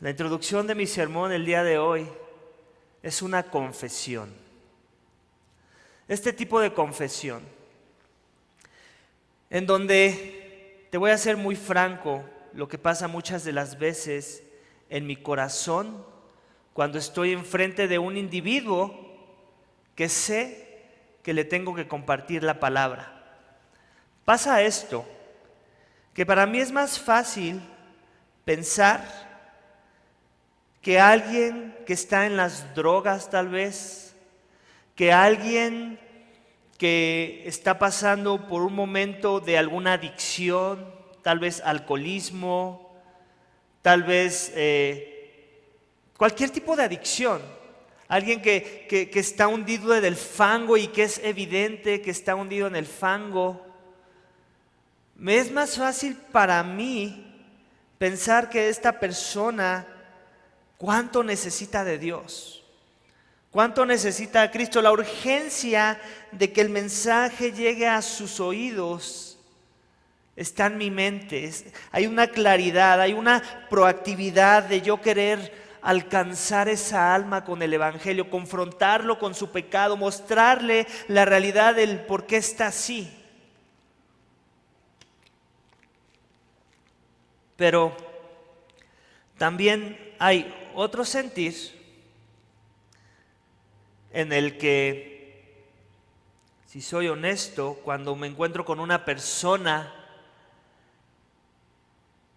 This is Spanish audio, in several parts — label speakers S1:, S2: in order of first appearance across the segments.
S1: La introducción de mi sermón el día de hoy es una confesión. Este tipo de confesión, en donde te voy a ser muy franco, lo que pasa muchas de las veces en mi corazón cuando estoy enfrente de un individuo que sé que le tengo que compartir la palabra. Pasa esto, que para mí es más fácil pensar que alguien que está en las drogas tal vez, que alguien que está pasando por un momento de alguna adicción, tal vez alcoholismo, tal vez cualquier tipo de adicción, alguien que está hundido en el fango y que es evidente que está hundido en el fango, me es más fácil para mí pensar que esta persona cuánto necesita de Dios, cuánto necesita a Cristo, la urgencia de que el mensaje llegue a sus oídos está en mi mente. Hay una claridad, hay una proactividad de yo querer alcanzar esa alma con el Evangelio, confrontarlo con su pecado, mostrarle la realidad del por qué está así. Pero también hay otro sentir en el que, si soy honesto, cuando me encuentro con una persona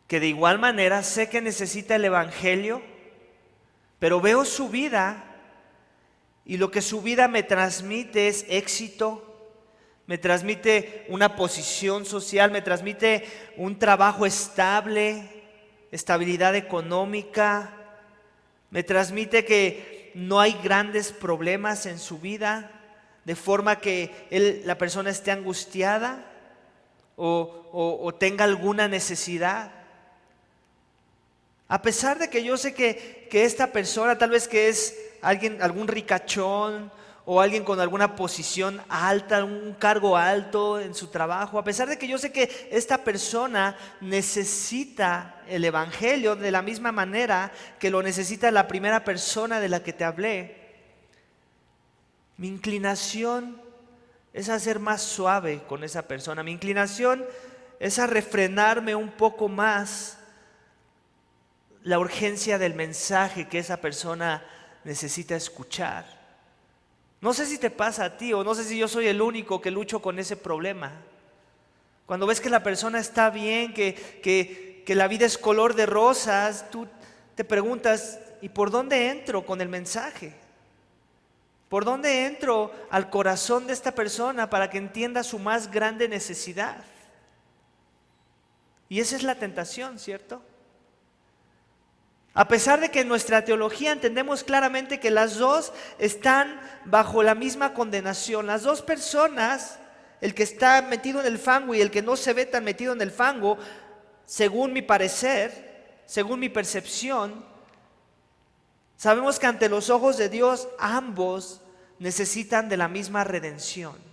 S1: que de igual manera sé que necesita el Evangelio, pero veo su vida y lo que su vida me transmite es éxito, me transmite una posición social, me transmite un trabajo estable, estabilidad económica, me transmite que no hay grandes problemas en su vida, de forma que la persona esté angustiada o tenga alguna necesidad. A pesar de que yo sé que esta persona tal vez que es alguien, algún ricachón o alguien con alguna posición alta, un cargo alto en su trabajo, a pesar de que yo sé que esta persona necesita el Evangelio de la misma manera que lo necesita la primera persona de la que te hablé, mi inclinación es a ser más suave con esa persona, mi inclinación es a refrenarme un poco más la urgencia del mensaje que esa persona necesita escuchar. No sé si te pasa a ti o no sé si yo soy el único que lucho con ese problema. Cuando ves que la persona está bien, que la vida es color de rosas, tú te preguntas, ¿y por dónde entro con el mensaje? ¿Por dónde entro al corazón de esta persona para que entienda su más grande necesidad? Y esa es la tentación, ¿cierto? A pesar de que en nuestra teología entendemos claramente que las dos están bajo la misma condenación, las dos personas, el que está metido en el fango y el que no se ve tan metido en el fango, según mi parecer, según mi percepción, sabemos que ante los ojos de Dios ambos necesitan de la misma redención.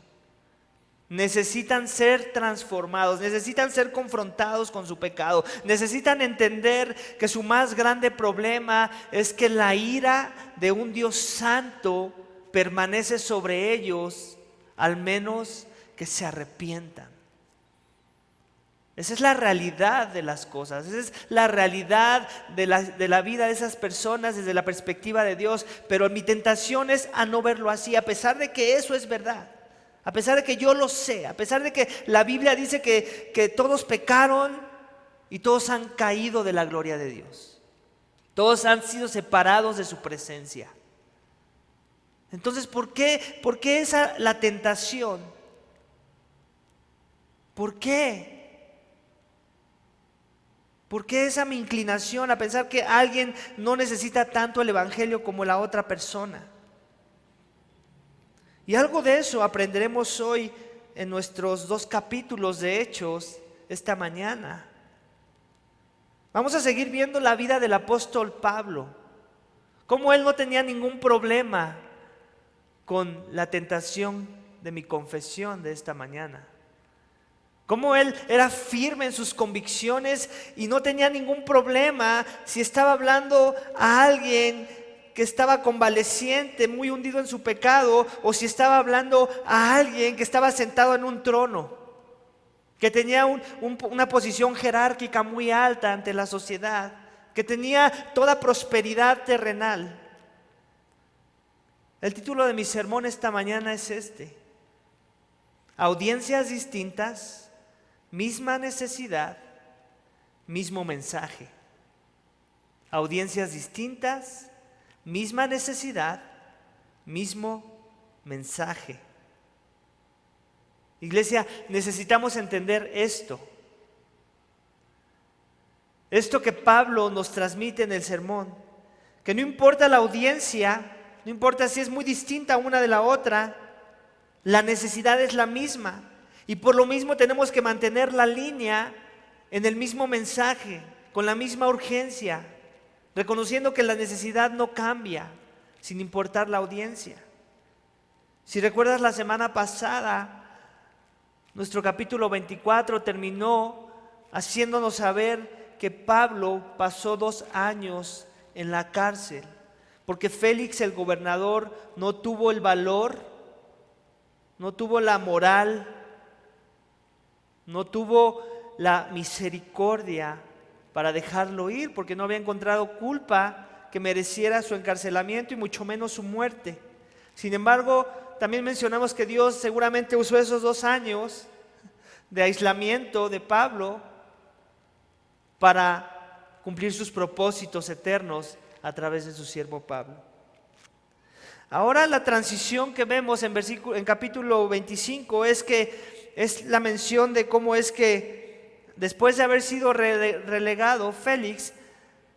S1: Necesitan ser transformados, necesitan ser confrontados con su pecado, necesitan entender que su más grande problema es que la ira de un Dios santo permanece sobre ellos, al menos que se arrepientan. Esa es la realidad de las cosas, esa es la realidad de la vida de esas personas desde la perspectiva de Dios, pero mi tentación es a no verlo así, a pesar de que eso es verdad. A pesar de que yo lo sé, a pesar de que la Biblia dice que todos pecaron y todos han caído de la gloria de Dios. Todos han sido separados de su presencia. Entonces, ¿por qué esa la tentación? ¿Por qué? ¿Por qué esa mi inclinación a pensar que alguien no necesita tanto el Evangelio como la otra persona? Y algo de eso aprenderemos hoy en nuestros 2 capítulos de Hechos esta mañana. Vamos a seguir viendo la vida del apóstol Pablo, cómo él no tenía ningún problema con la tentación de mi confesión de esta mañana. Cómo él era firme en sus convicciones y no tenía ningún problema si estaba hablando a alguien que estaba convaleciente, muy hundido en su pecado, o si estaba hablando a alguien que estaba sentado en un trono, que tenía una posición jerárquica muy alta ante la sociedad, que tenía toda prosperidad terrenal. El título de mi sermón esta mañana es este: audiencias distintas, misma necesidad, mismo mensaje. Audiencias distintas, misma necesidad, mismo mensaje. Iglesia, necesitamos entender esto. Esto que Pablo nos transmite en el sermón, que no importa la audiencia, no importa si es muy distinta una de la otra, la necesidad es la misma. Y por lo mismo tenemos que mantener la línea en el mismo mensaje, con la misma urgencia, reconociendo que la necesidad no cambia, sin importar la audiencia. Si recuerdas, la semana pasada, nuestro capítulo 24 terminó haciéndonos saber que Pablo pasó 2 años en la cárcel, porque Félix, el gobernador, no tuvo el valor, no tuvo la moral, no tuvo la misericordia para dejarlo ir, porque no había encontrado culpa que mereciera su encarcelamiento y mucho menos su muerte. Sin embargo, también mencionamos que Dios seguramente usó esos 2 años de aislamiento de Pablo para cumplir sus propósitos eternos a través de su siervo Pablo. Ahora la transición que vemos en capítulo 25 es la mención de cómo es que después de haber sido relegado Félix,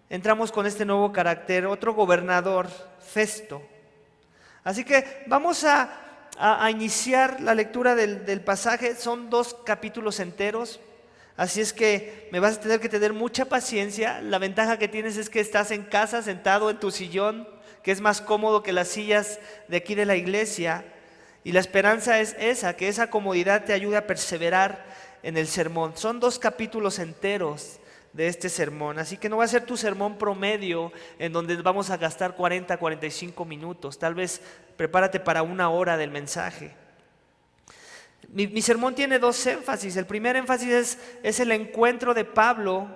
S1: entramos con este nuevo carácter, otro gobernador, Festo. Así que vamos a iniciar la lectura del pasaje. Son 2 capítulos enteros, así es que me vas a tener que tener mucha paciencia. La ventaja que tienes es que estás en casa, sentado en tu sillón, que es más cómodo que las sillas de aquí de la iglesia. Y la esperanza es esa, que esa comodidad te ayude a perseverar en el sermón. Son 2 capítulos enteros de este sermón, así que no va a ser tu sermón promedio en donde vamos a gastar 40, 45 minutos. Tal vez prepárate para 1 hora del mensaje. Mi sermón tiene 2 énfasis. El primer énfasis es el encuentro de Pablo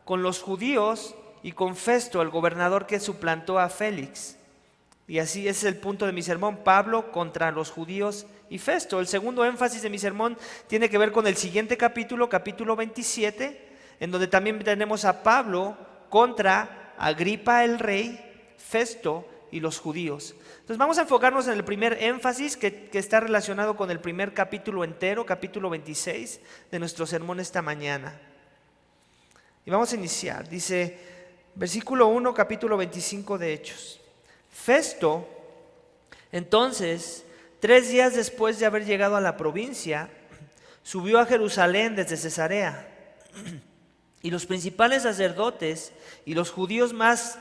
S1: con los judíos y con Festo, el gobernador que suplantó a Félix. Y así es el punto de mi sermón: Pablo contra los judíos y Festo. El segundo énfasis de mi sermón tiene que ver con el siguiente capítulo, capítulo 27, en donde también tenemos a Pablo contra Agripa el rey, Festo y los judíos. Entonces vamos a enfocarnos en el primer énfasis que está relacionado con el primer capítulo entero, capítulo 26 de nuestro sermón esta mañana. Y vamos a iniciar. Dice, versículo 1, capítulo 25 de Hechos. Festo, entonces, 3 días después de haber llegado a la provincia, subió a Jerusalén desde Cesarea. Y los principales sacerdotes y los judíos más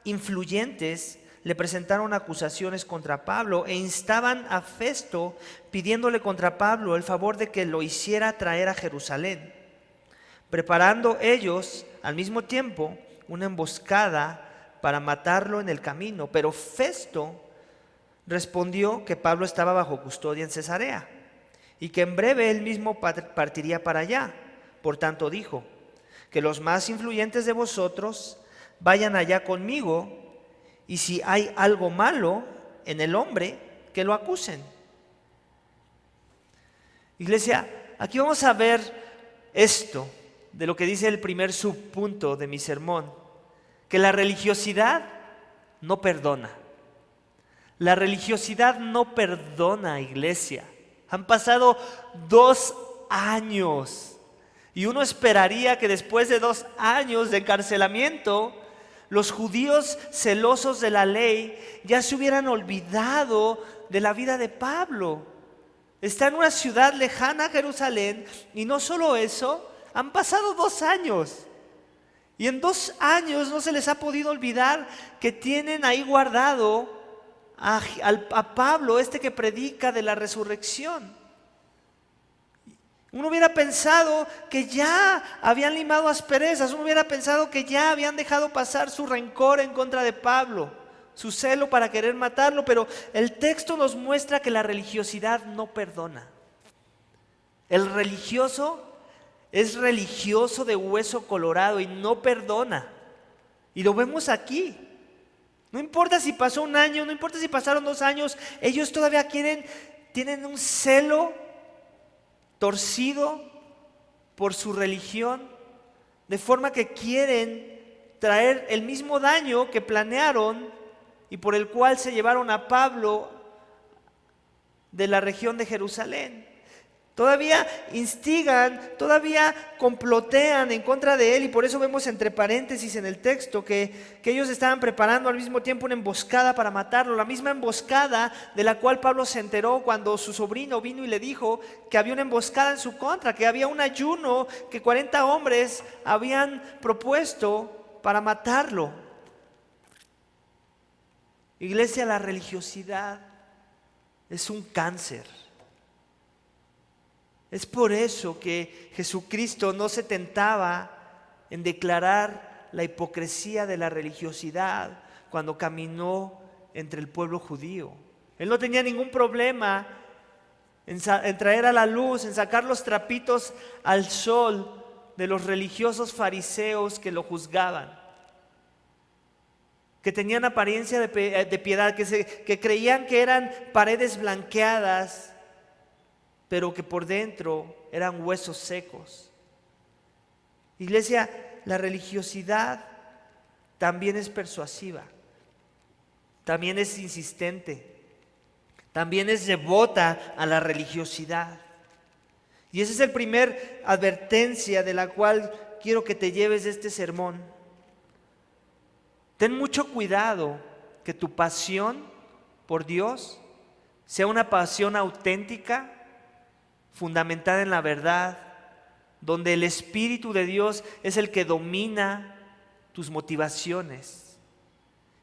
S1: influyentes le presentaron acusaciones contra Pablo e instaban a Festo pidiéndole contra Pablo el favor de que lo hiciera traer a Jerusalén, preparando ellos al mismo tiempo una emboscada para matarlo en el camino. Pero Festo respondió que Pablo estaba bajo custodia en Cesarea y que en breve él mismo partiría para allá. Por tanto dijo, que los más influyentes de vosotros vayan allá conmigo, y si hay algo malo en el hombre, que lo acusen. Iglesia, aquí vamos a ver esto de lo que dice el primer subpunto de mi sermón, que la religiosidad no perdona. La religiosidad no perdona, iglesia. Han pasado 2 años. Y uno esperaría que después de 2 años de encarcelamiento, los judíos celosos de la ley ya se hubieran olvidado de la vida de Pablo. Está en una ciudad lejana a Jerusalén, y no solo eso, han pasado 2 años. Y en 2 años no se les ha podido olvidar que tienen ahí guardado a Pablo, que predica de la resurrección. Uno hubiera pensado que ya habían limado asperezas, uno hubiera pensado que ya habían dejado pasar su rencor en contra de Pablo, su celo para querer matarlo, pero el texto nos muestra que la religiosidad no perdona. El religioso es religioso de hueso colorado y no perdona. Y lo vemos aquí. No importa si pasó un año, no importa si pasaron 2 años, ellos todavía tienen un celo torcido por su religión, de forma que quieren traer el mismo daño que planearon y por el cual se llevaron a Pablo de la región de Jerusalén. Todavía instigan, todavía complotean en contra de él, y por eso vemos entre paréntesis en el texto que ellos estaban preparando al mismo tiempo una emboscada para matarlo, la misma emboscada de la cual Pablo se enteró cuando su sobrino vino y le dijo que había una emboscada en su contra, que había un ayuno que 40 hombres habían propuesto para matarlo. Iglesia, la religiosidad es un cáncer. Es por eso que Jesucristo no se tentaba en declarar la hipocresía de la religiosidad cuando caminó entre el pueblo judío. Él no tenía ningún problema en traer a la luz, en sacar los trapitos al sol de los religiosos fariseos que lo juzgaban, que tenían apariencia de piedad, que creían que eran paredes blanqueadas, pero que por dentro eran huesos secos. Iglesia, la religiosidad también es persuasiva, también es insistente, también es devota a la religiosidad. Y esa es la primera advertencia de la cual quiero que te lleves de este sermón. Ten mucho cuidado que tu pasión por Dios sea una pasión auténtica, fundamentada en la verdad, donde el Espíritu de Dios es el que domina tus motivaciones,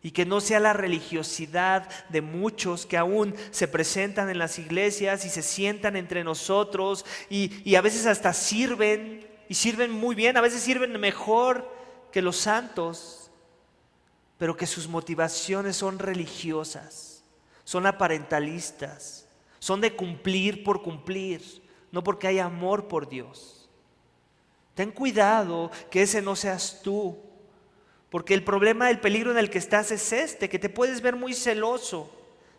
S1: y que no sea la religiosidad de muchos que aún se presentan en las iglesias y se sientan entre nosotros y a veces hasta sirven, y sirven muy bien, a veces sirven mejor que los santos, pero que sus motivaciones son religiosas, son aparentalistas, son de cumplir por cumplir, no porque hay amor por Dios. Ten cuidado que ese no seas tú, porque el problema, el peligro en el que estás es que te puedes ver muy celoso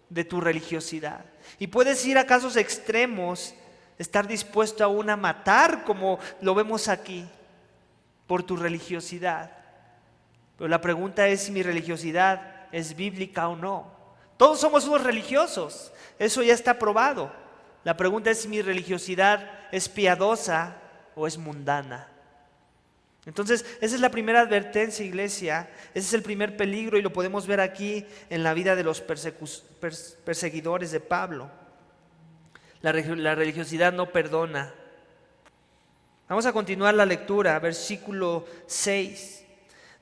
S1: de tu religiosidad y puedes ir a casos extremos, estar dispuesto aún a matar, como lo vemos aquí, por tu religiosidad. Pero la pregunta es si mi religiosidad es bíblica o no. Todos somos unos religiosos, eso ya está probado. La pregunta es si mi religiosidad es piadosa o es mundana. Entonces, esa es la primera advertencia, iglesia. Ese es el primer peligro y lo podemos ver aquí en la vida de los perseguidores de Pablo. La religiosidad no perdona. Vamos a continuar la lectura, versículo 6.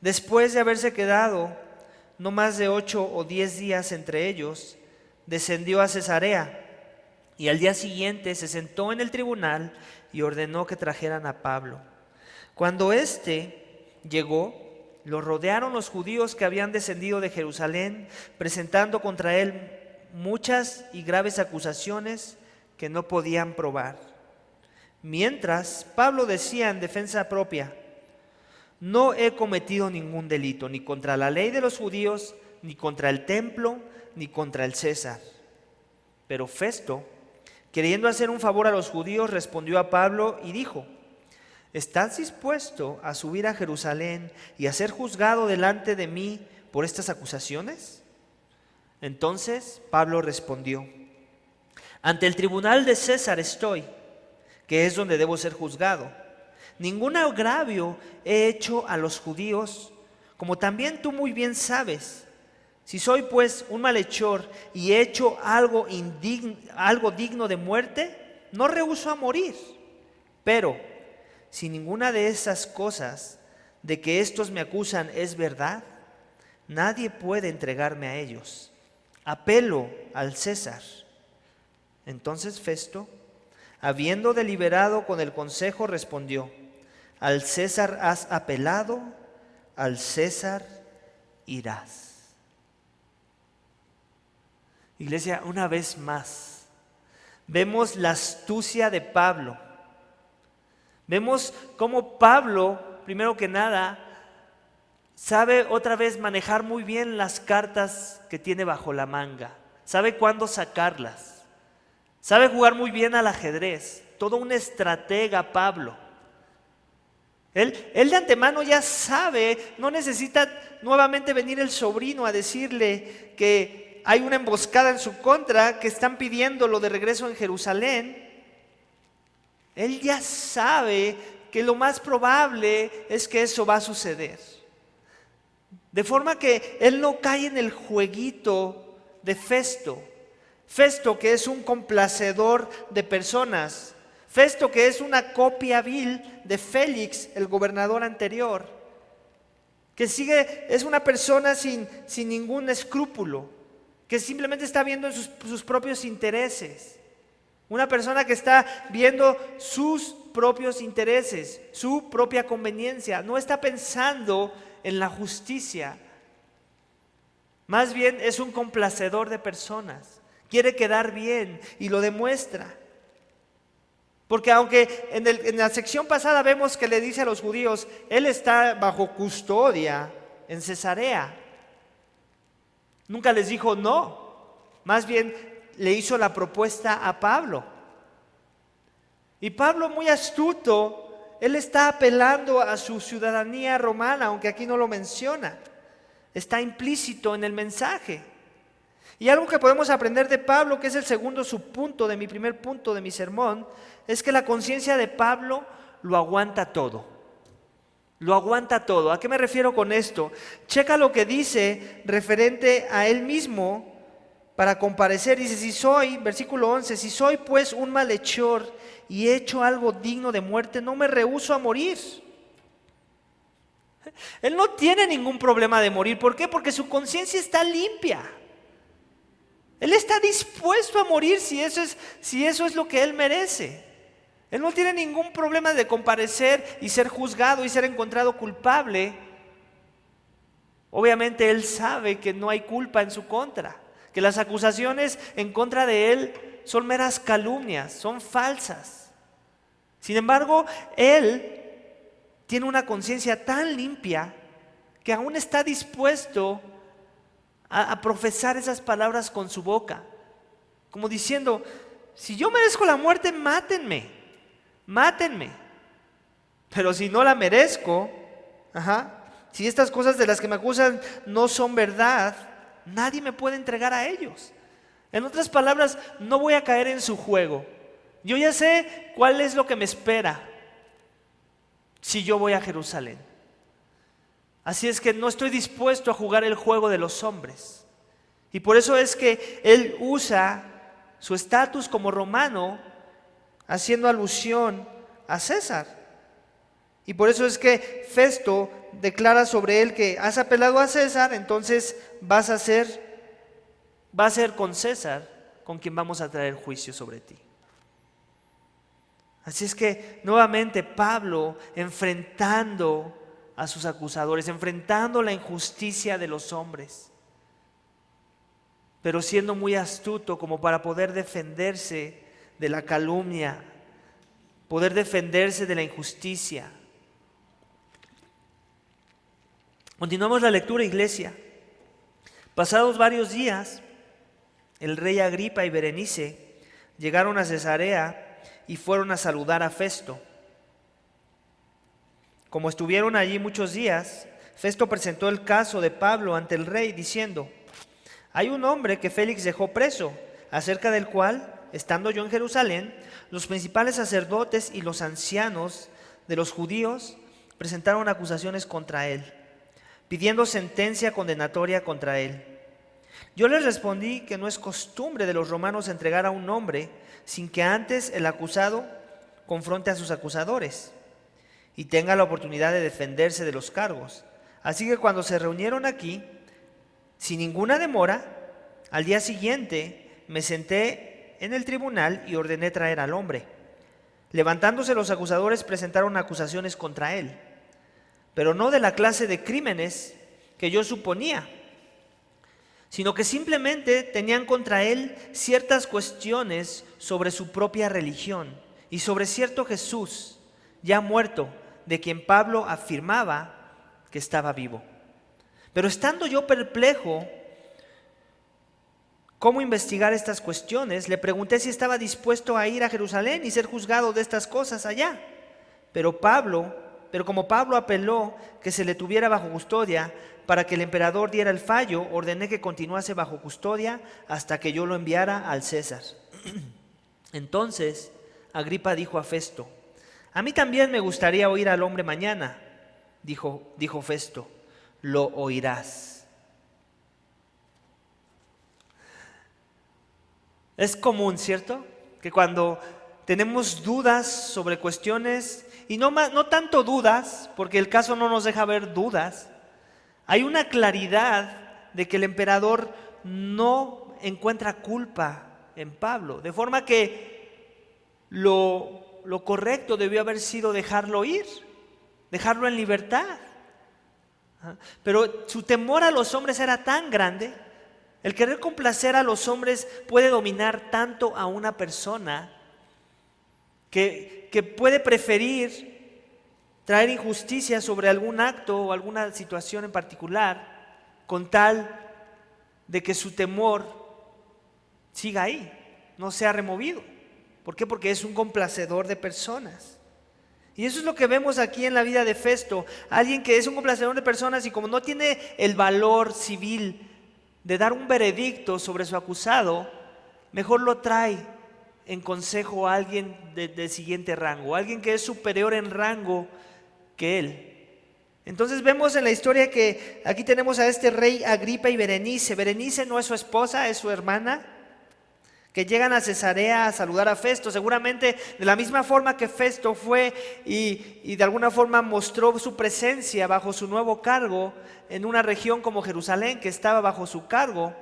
S1: Después de haberse quedado no más de 8 o 10 días entre ellos, descendió a Cesarea. Y al día siguiente se sentó en el tribunal y ordenó que trajeran a Pablo. Cuando éste llegó, lo rodearon los judíos que habían descendido de Jerusalén, presentando contra él muchas y graves acusaciones que no podían probar. Mientras Pablo decía en defensa propia: no he cometido ningún delito, ni contra la ley de los judíos, ni contra el templo, ni contra el César. Pero Festo, queriendo hacer un favor a los judíos, respondió a Pablo y dijo: ¿estás dispuesto a subir a Jerusalén y a ser juzgado delante de mí por estas acusaciones? Entonces Pablo respondió: ante el tribunal de César estoy, que es donde debo ser juzgado. Ningún agravio he hecho a los judíos, como también tú muy bien sabes. Si soy pues un malhechor y he hecho algo digno de muerte, no rehúso a morir. Pero si ninguna de esas cosas de que estos me acusan es verdad, nadie puede entregarme a ellos. Apelo al César. Entonces Festo, habiendo deliberado con el consejo, respondió: al César has apelado, al César irás. Iglesia, una vez más, vemos la astucia de Pablo. Vemos cómo Pablo, primero que nada, sabe otra vez manejar muy bien las cartas que tiene bajo la manga. Sabe cuándo sacarlas. Sabe jugar muy bien al ajedrez. Todo un estratega Pablo. Él de antemano ya sabe, no necesita nuevamente venir el sobrino a decirle que hay una emboscada en su contra, que están pidiéndolo de regreso en Jerusalén. Él ya sabe que lo más probable es que eso va a suceder. De forma que él no cae en el jueguito de Festo. Festo, que es un complacedor de personas. Festo, que es una copia vil de Félix, el gobernador anterior. Que es una persona sin ningún escrúpulo. Que simplemente está viendo en sus propios intereses. Una persona que está viendo sus propios intereses, su propia conveniencia. No está pensando en la justicia. Más bien es un complacedor de personas. Quiere quedar bien y lo demuestra. Porque aunque en la sección pasada vemos que le dice a los judíos, él está bajo custodia en Cesarea. Nunca les dijo no. Más bien le hizo la propuesta a Pablo. Y Pablo, muy astuto, él está apelando a su ciudadanía romana, aunque aquí no lo menciona. Está implícito en el mensaje. Y algo que podemos aprender de Pablo, que es el segundo subpunto de mi primer punto de mi sermón, es que la conciencia de Pablo lo aguanta todo. Lo aguanta todo. ¿A qué me refiero con esto? Checa lo que dice referente a él mismo para comparecer. Dice, versículo 11, si soy pues un malhechor y he hecho algo digno de muerte, no me rehúso a morir. Él no tiene ningún problema de morir. ¿Por qué? Porque su conciencia está limpia. Él está dispuesto a morir si eso es lo que él merece. Él no tiene ningún problema de comparecer y ser juzgado y ser encontrado culpable. Obviamente él sabe que no hay culpa en su contra, que las acusaciones en contra de él son meras calumnias, son falsas. Sin embargo, él tiene una conciencia tan limpia que aún está dispuesto a profesar esas palabras con su boca, como diciendo, si yo merezco la muerte, mátenme. Pero si no la merezco, si estas cosas de las que me acusan no son verdad, nadie me puede entregar a ellos. En otras palabras, no voy a caer en su juego. Yo ya sé cuál es lo que me espera si yo voy a Jerusalén. Así es que no estoy dispuesto a jugar el juego de los hombres. Y por eso es que él usa su estatus como romano, haciendo alusión a César. Y por eso es que Festo declara sobre él que has apelado a César, entonces va a ser con César con quien vamos a traer juicio sobre ti. Así es que nuevamente Pablo, enfrentando a sus acusadores, enfrentando la injusticia de los hombres, pero siendo muy astuto como para poder defenderse de la calumnia, poder defenderse de la injusticia. Continuamos la lectura, iglesia. Pasados varios días, el rey Agripa y Berenice llegaron a Cesarea y fueron a saludar a Festo. Como estuvieron allí muchos días, Festo presentó el caso de Pablo ante el rey diciendo, hay un hombre que Félix dejó preso, acerca del cual, estando yo en Jerusalén, los principales sacerdotes y los ancianos de los judíos presentaron acusaciones contra él, pidiendo sentencia condenatoria contra él. Yo les respondí que no es costumbre de los romanos entregar a un hombre sin que antes el acusado confronte a sus acusadores y tenga la oportunidad de defenderse de los cargos. Así que cuando se reunieron aquí, sin ninguna demora, al día siguiente me senté en el tribunal y ordené traer al hombre. Levantándose los acusadores, presentaron acusaciones contra él, pero no de la clase de crímenes que yo suponía, sino que simplemente tenían contra él ciertas cuestiones sobre su propia religión y sobre cierto Jesús ya muerto, de quien Pablo afirmaba que estaba vivo. Pero estando yo perplejo cómo investigar estas cuestiones, le pregunté si estaba dispuesto a ir a Jerusalén y ser juzgado de estas cosas allá. Pero como Pablo apeló que se le tuviera bajo custodia para que el emperador diera el fallo, ordené que continuase bajo custodia hasta que yo lo enviara al César. Entonces Agripa dijo a Festo: a mí también me gustaría oír al hombre mañana. Dijo Festo: lo oirás. Es común, ¿cierto?, que cuando tenemos dudas sobre cuestiones, y no tanto dudas, porque el caso no nos deja ver dudas, hay una claridad de que el emperador no encuentra culpa en Pablo, de forma que lo correcto debió haber sido dejarlo ir, dejarlo en libertad. Pero su temor a los hombres era tan grande. El querer complacer a los hombres puede dominar tanto a una persona que puede preferir traer injusticia sobre algún acto o alguna situación en particular con tal de que su temor siga ahí, no sea removido. ¿Por qué? Porque es un complacedor de personas. Y eso es lo que vemos aquí en la vida de Festo, alguien que es un complacedor de personas y como no tiene el valor civil de dar un veredicto sobre su acusado, mejor lo trae en consejo a alguien de siguiente rango, alguien que es superior en rango que él. Entonces vemos en la historia que aquí tenemos a este rey Agripa y Berenice. Berenice no es su esposa, es su hermana, que llegan a Cesarea a saludar a Festo, seguramente de la misma forma que Festo fue y de alguna forma mostró su presencia bajo su nuevo cargo en una región como Jerusalén que estaba bajo su cargo.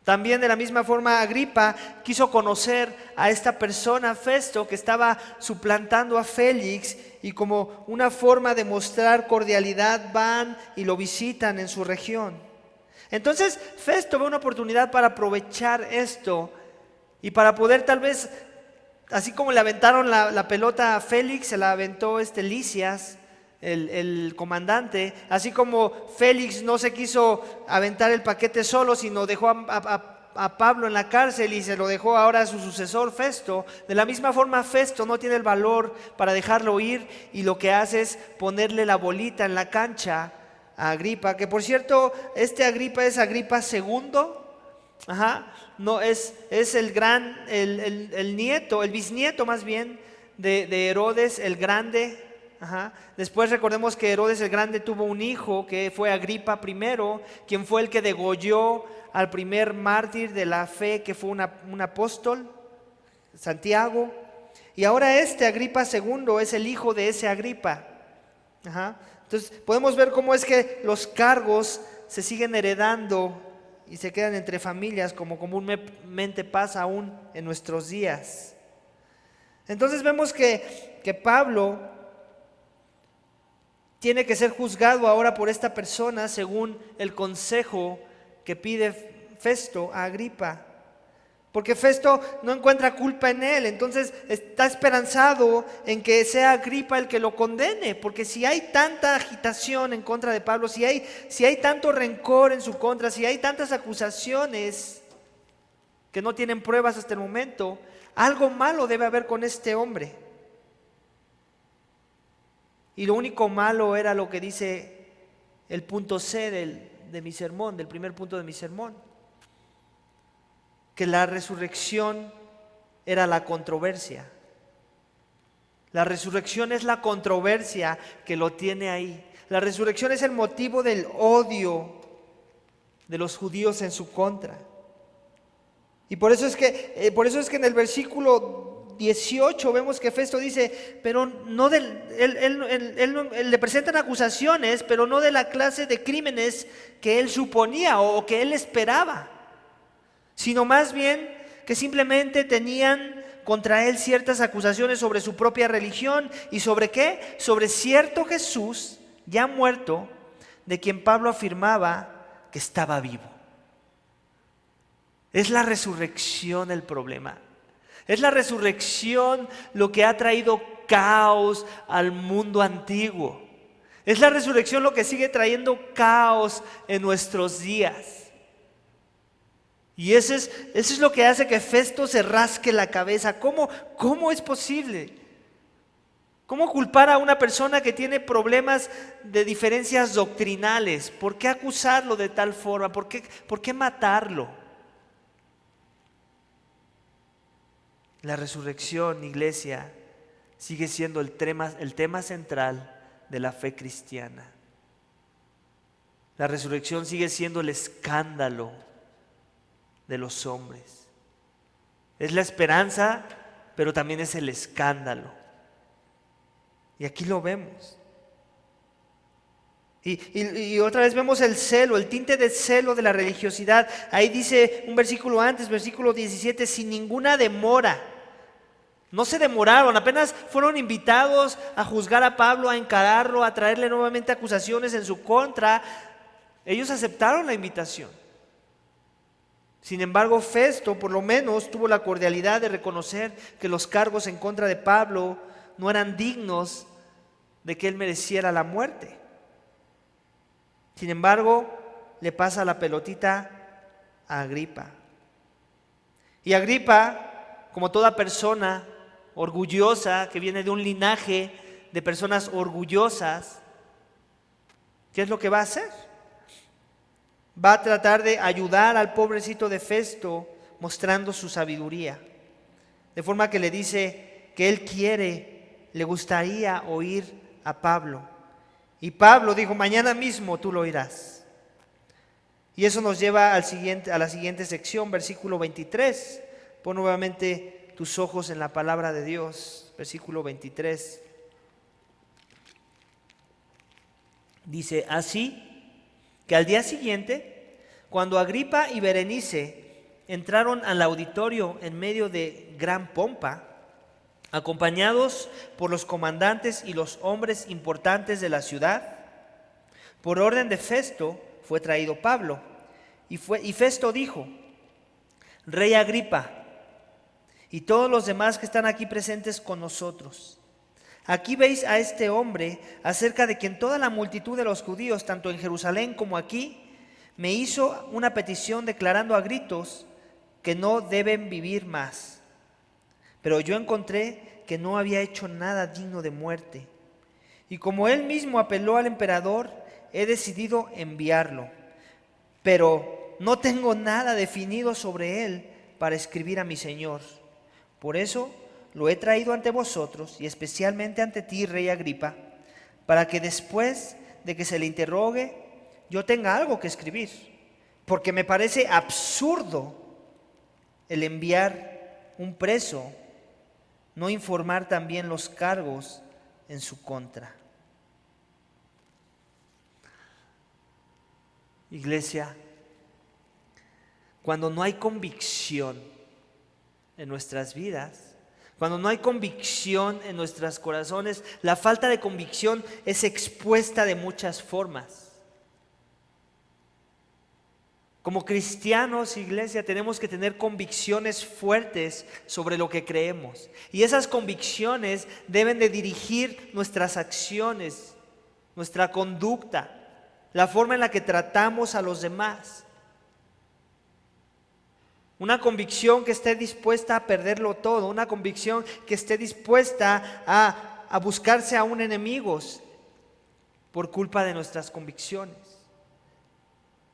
S1: También de la misma forma Agripa quiso conocer a esta persona, Festo, que estaba suplantando a Félix, y como una forma de mostrar cordialidad van y lo visitan en su región. Entonces Festo ve una oportunidad para aprovechar esto y para poder tal vez, así como le aventaron la pelota a Félix, se la aventó Lisias, el comandante, así como Félix no se quiso aventar el paquete solo, sino dejó a Pablo en la cárcel y se lo dejó ahora a su sucesor Festo. De la misma forma Festo no tiene el valor para dejarlo ir y lo que hace es ponerle la bolita en la cancha a Agripa, que por cierto Agripa es Agripa segundo. No es el nieto, el bisnieto más bien de Herodes el Grande. Después recordemos que Herodes el Grande tuvo un hijo que fue Agripa I, quien fue el que degolló al primer mártir de la fe, que fue un apóstol, Santiago. Y ahora Agripa II es el hijo de ese Agripa. Entonces podemos ver cómo es que los cargos se siguen heredando y se quedan entre familias, como comúnmente pasa aún en nuestros días. Entonces vemos que Pablo tiene que ser juzgado ahora por esta persona según el consejo que pide Festo a Agripa. Porque Festo no encuentra culpa en él, entonces está esperanzado en que sea Agripa el que lo condene. Porque si hay tanta agitación en contra de Pablo, si hay tanto rencor en su contra, si hay tantas acusaciones que no tienen pruebas hasta el momento, algo malo debe haber con este hombre. Y lo único malo era lo que dice el punto C de mi sermón, del primer punto de mi sermón, que la resurrección era la controversia. La resurrección es la controversia que lo tiene ahí. La resurrección es el motivo del odio de los judíos en su contra. Y por eso es que en el versículo 18 vemos que Festo dice, pero no él le presentan acusaciones, pero no de la clase de crímenes que él suponía o que él esperaba, sino más bien que simplemente tenían contra él ciertas acusaciones sobre su propia religión. ¿Y sobre qué? Sobre cierto Jesús, ya muerto, de quien Pablo afirmaba que estaba vivo. Es la resurrección el problema. Es la resurrección lo que ha traído caos al mundo antiguo. Es la resurrección lo que sigue trayendo caos en nuestros días. Y eso es lo que hace que Festo se rasque la cabeza. ¿Cómo es posible? ¿Cómo culpar a una persona que tiene problemas de diferencias doctrinales? ¿Por qué acusarlo de tal forma? ¿Por qué matarlo? La resurrección, iglesia, sigue siendo el tema central de la fe cristiana. La resurrección sigue siendo el escándalo de los hombres. Es la esperanza, pero también es el escándalo. Y aquí lo vemos. Y otra vez vemos el celo, el tinte de celo de la religiosidad. Ahí dice un versículo antes, versículo 17, sin ninguna demora. No se demoraron, apenas fueron invitados a juzgar a Pablo, a encararlo, a traerle nuevamente acusaciones en su contra. Ellos aceptaron la invitación. Sin embargo, Festo por lo menos tuvo la cordialidad de reconocer que los cargos en contra de Pablo no eran dignos de que él mereciera la muerte. Sin embargo, le pasa la pelotita a Agripa. Y Agripa, como toda persona orgullosa, que viene de un linaje de personas orgullosas, ¿qué es lo que va a hacer? Va a tratar de ayudar al pobrecito de Festo mostrando su sabiduría. De forma que le dice que él le gustaría oír a Pablo. Y Pablo dijo, mañana mismo tú lo oirás. Y eso nos lleva a la siguiente sección, versículo 23. Pon nuevamente tus ojos en la palabra de Dios, versículo 23. Dice, así que al día siguiente, cuando Agripa y Berenice entraron al auditorio en medio de gran pompa, acompañados por los comandantes y los hombres importantes de la ciudad, por orden de Festo fue traído Pablo. Y Festo dijo, Rey Agripa, y todos los demás que están aquí presentes con nosotros, aquí veis a este hombre acerca de quien toda la multitud de los judíos, tanto en Jerusalén como aquí, me hizo una petición declarando a gritos que no deben vivir más. Pero yo encontré que no había hecho nada digno de muerte. Y como él mismo apeló al emperador, he decidido enviarlo. Pero no tengo nada definido sobre él para escribir a mi señor. Por eso lo he traído ante vosotros y especialmente ante ti, Rey Agripa, para que después de que se le interrogue, yo tenga algo que escribir. Porque me parece absurdo el enviar un preso, no informar también los cargos en su contra. Iglesia, cuando no hay convicción en nuestras vidas, cuando no hay convicción en nuestros corazones, la falta de convicción es expuesta de muchas formas. Como cristianos, iglesia, tenemos que tener convicciones fuertes sobre lo que creemos. Y esas convicciones deben de dirigir nuestras acciones, nuestra conducta, la forma en la que tratamos a los demás. Una convicción que esté dispuesta a perderlo todo, una convicción que esté dispuesta a buscarse aún enemigos por culpa de nuestras convicciones.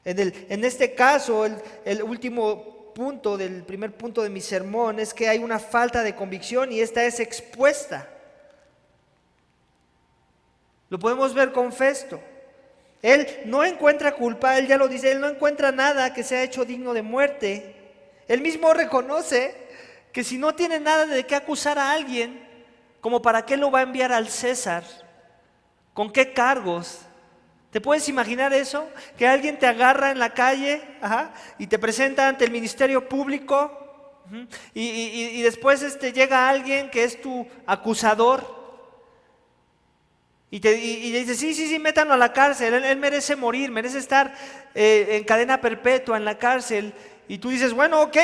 S1: En este caso, el último punto del primer punto de mi sermón es que hay una falta de convicción y esta es expuesta. Lo podemos ver con Festo. Él no encuentra culpa, él ya lo dice, él no encuentra nada que sea hecho digno de muerte. Él mismo reconoce que si no tiene nada de qué acusar a alguien, ¿como para qué lo va a enviar al César? ¿Con qué cargos? ¿Te puedes imaginar eso? Que alguien te agarra en la calle y te presenta ante el ministerio público. Ujú. Y después llega alguien que es tu acusador y le dice, sí, métanlo a la cárcel, él merece morir, merece estar en cadena perpetua en la cárcel. Y tú dices, bueno, ok,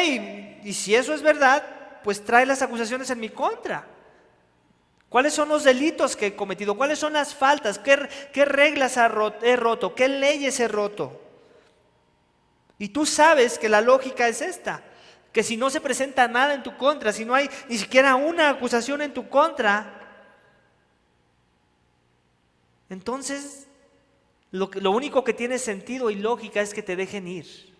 S1: y si eso es verdad, pues trae las acusaciones en mi contra. ¿Cuáles son los delitos que he cometido? ¿Cuáles son las faltas? ¿Qué reglas he roto? ¿Qué leyes he roto? Y tú sabes que la lógica es esta, que si no se presenta nada en tu contra, si no hay ni siquiera una acusación en tu contra, entonces lo único que tiene sentido y lógica es que te dejen ir.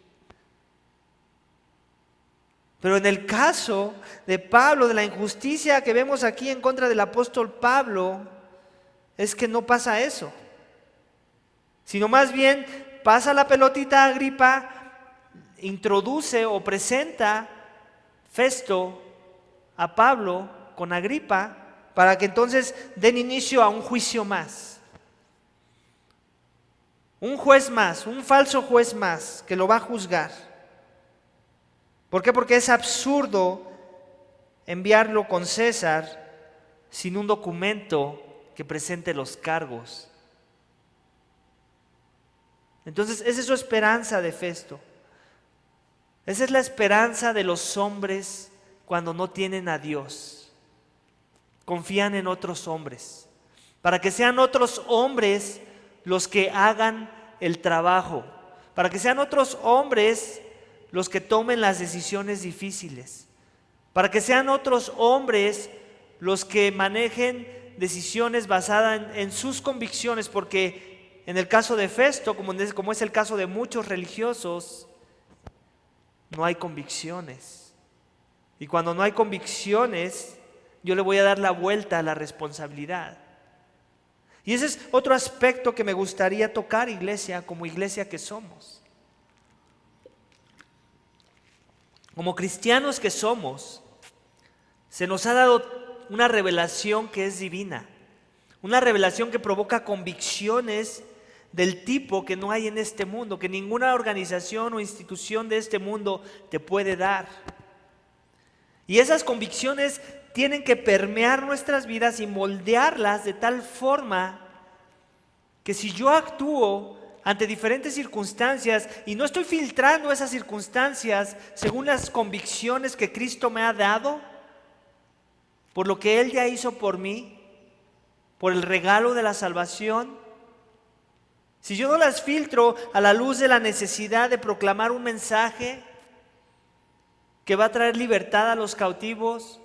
S1: Pero en el caso de Pablo, de la injusticia que vemos aquí en contra del apóstol Pablo, es que no pasa eso, sino más bien pasa la pelotita a Agripa, introduce o presenta Festo a Pablo con Agripa para que entonces den inicio a un juicio más. Un juez más, un falso juez más que lo va a juzgar. ¿Por qué? Porque es absurdo enviarlo con César sin un documento que presente los cargos. Entonces, esa es su esperanza de Festo. Esa es la esperanza de los hombres cuando no tienen a Dios. Confían en otros hombres, para que sean otros hombres los que hagan el trabajo, para que sean otros hombres los que tomen las decisiones difíciles, para que sean otros hombres los que manejen decisiones basadas en sus convicciones, porque en el caso de Festo, como es el caso de muchos religiosos, no hay convicciones. Y cuando no hay convicciones, yo le voy a dar la vuelta a la responsabilidad. Y ese es otro aspecto que me gustaría tocar, iglesia, como iglesia que somos. Como cristianos que somos, se nos ha dado una revelación que es divina, una revelación que provoca convicciones del tipo que no hay en este mundo, que ninguna organización o institución de este mundo te puede dar. Y esas convicciones tienen que permear nuestras vidas y moldearlas de tal forma que si yo actúo ante diferentes circunstancias y no estoy filtrando esas circunstancias según las convicciones que Cristo me ha dado, por lo que Él ya hizo por mí, por el regalo de la salvación, si yo no las filtro a la luz de la necesidad de proclamar un mensaje que va a traer libertad a los cautivos,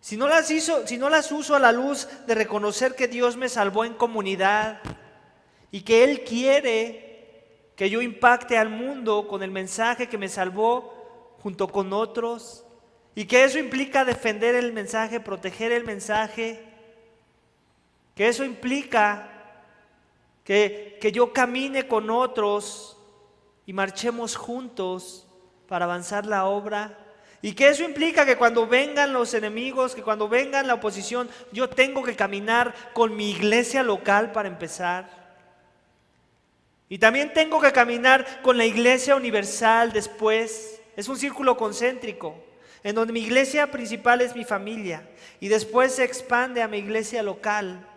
S1: si no las uso a la luz de reconocer que Dios me salvó en comunidad y que Él quiere que yo impacte al mundo con el mensaje que me salvó junto con otros, y que eso implica defender el mensaje, proteger el mensaje, que eso implica que yo camine con otros y marchemos juntos para avanzar la obra, y que eso implica que cuando vengan los enemigos, que cuando vengan la oposición, yo tengo que caminar con mi iglesia local para empezar, y también tengo que caminar con la iglesia universal después. Es un círculo concéntrico en donde mi iglesia principal es mi familia, y después se expande a mi iglesia local,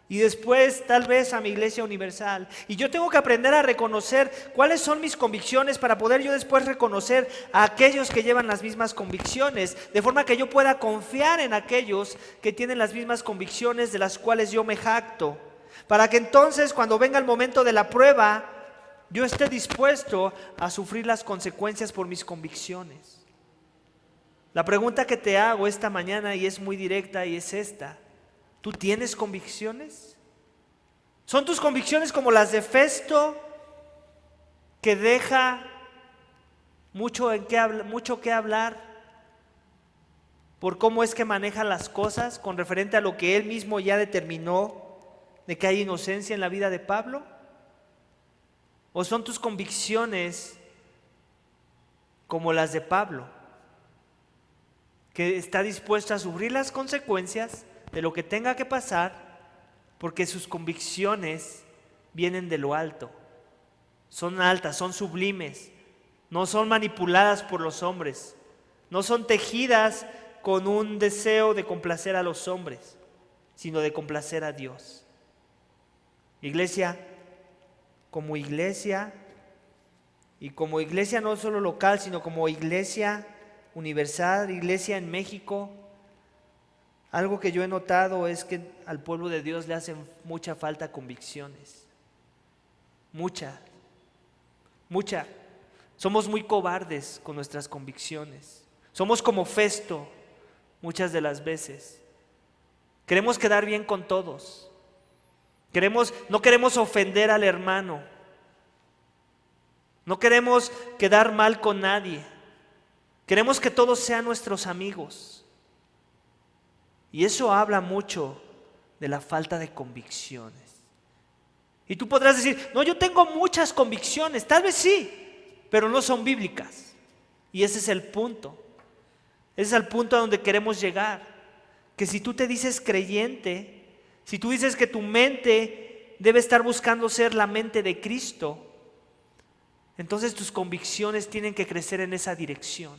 S1: y después tal vez a mi iglesia universal. Y yo tengo que aprender a reconocer cuáles son mis convicciones para poder yo después reconocer a aquellos que llevan las mismas convicciones, de forma que yo pueda confiar en aquellos que tienen las mismas convicciones de las cuales yo me jacto, para que entonces cuando venga el momento de la prueba, yo esté dispuesto a sufrir las consecuencias por mis convicciones. La pregunta que te hago esta mañana, y es muy directa, y es esta: ¿tú tienes convicciones? ¿Son tus convicciones como las de Festo, que deja mucho que hablar por cómo es que maneja las cosas con referente a lo que él mismo ya determinó de que hay inocencia en la vida de Pablo? ¿O son tus convicciones como las de Pablo, que está dispuesto a sufrir las consecuencias de lo que tenga que pasar, porque sus convicciones vienen de lo alto, son altas, son sublimes, no son manipuladas por los hombres, no son tejidas con un deseo de complacer a los hombres, sino de complacer a Dios. Iglesia, y como iglesia no solo local, sino como iglesia universal, iglesia en México, algo que yo he notado es que al pueblo de Dios le hacen mucha falta convicciones. Mucha. Somos muy cobardes con nuestras convicciones. Somos como Festo muchas de las veces. Queremos quedar bien con todos. No queremos ofender al hermano. No queremos quedar mal con nadie. Queremos que todos sean nuestros amigos. Y eso habla mucho de la falta de convicciones. Y tú podrás decir, no, yo tengo muchas convicciones, tal vez sí, pero no son bíblicas. Y ese es el punto. Ese es el punto a donde queremos llegar. Que si tú te dices creyente, si tú dices que tu mente debe estar buscando ser la mente de Cristo, entonces tus convicciones tienen que crecer en esa dirección.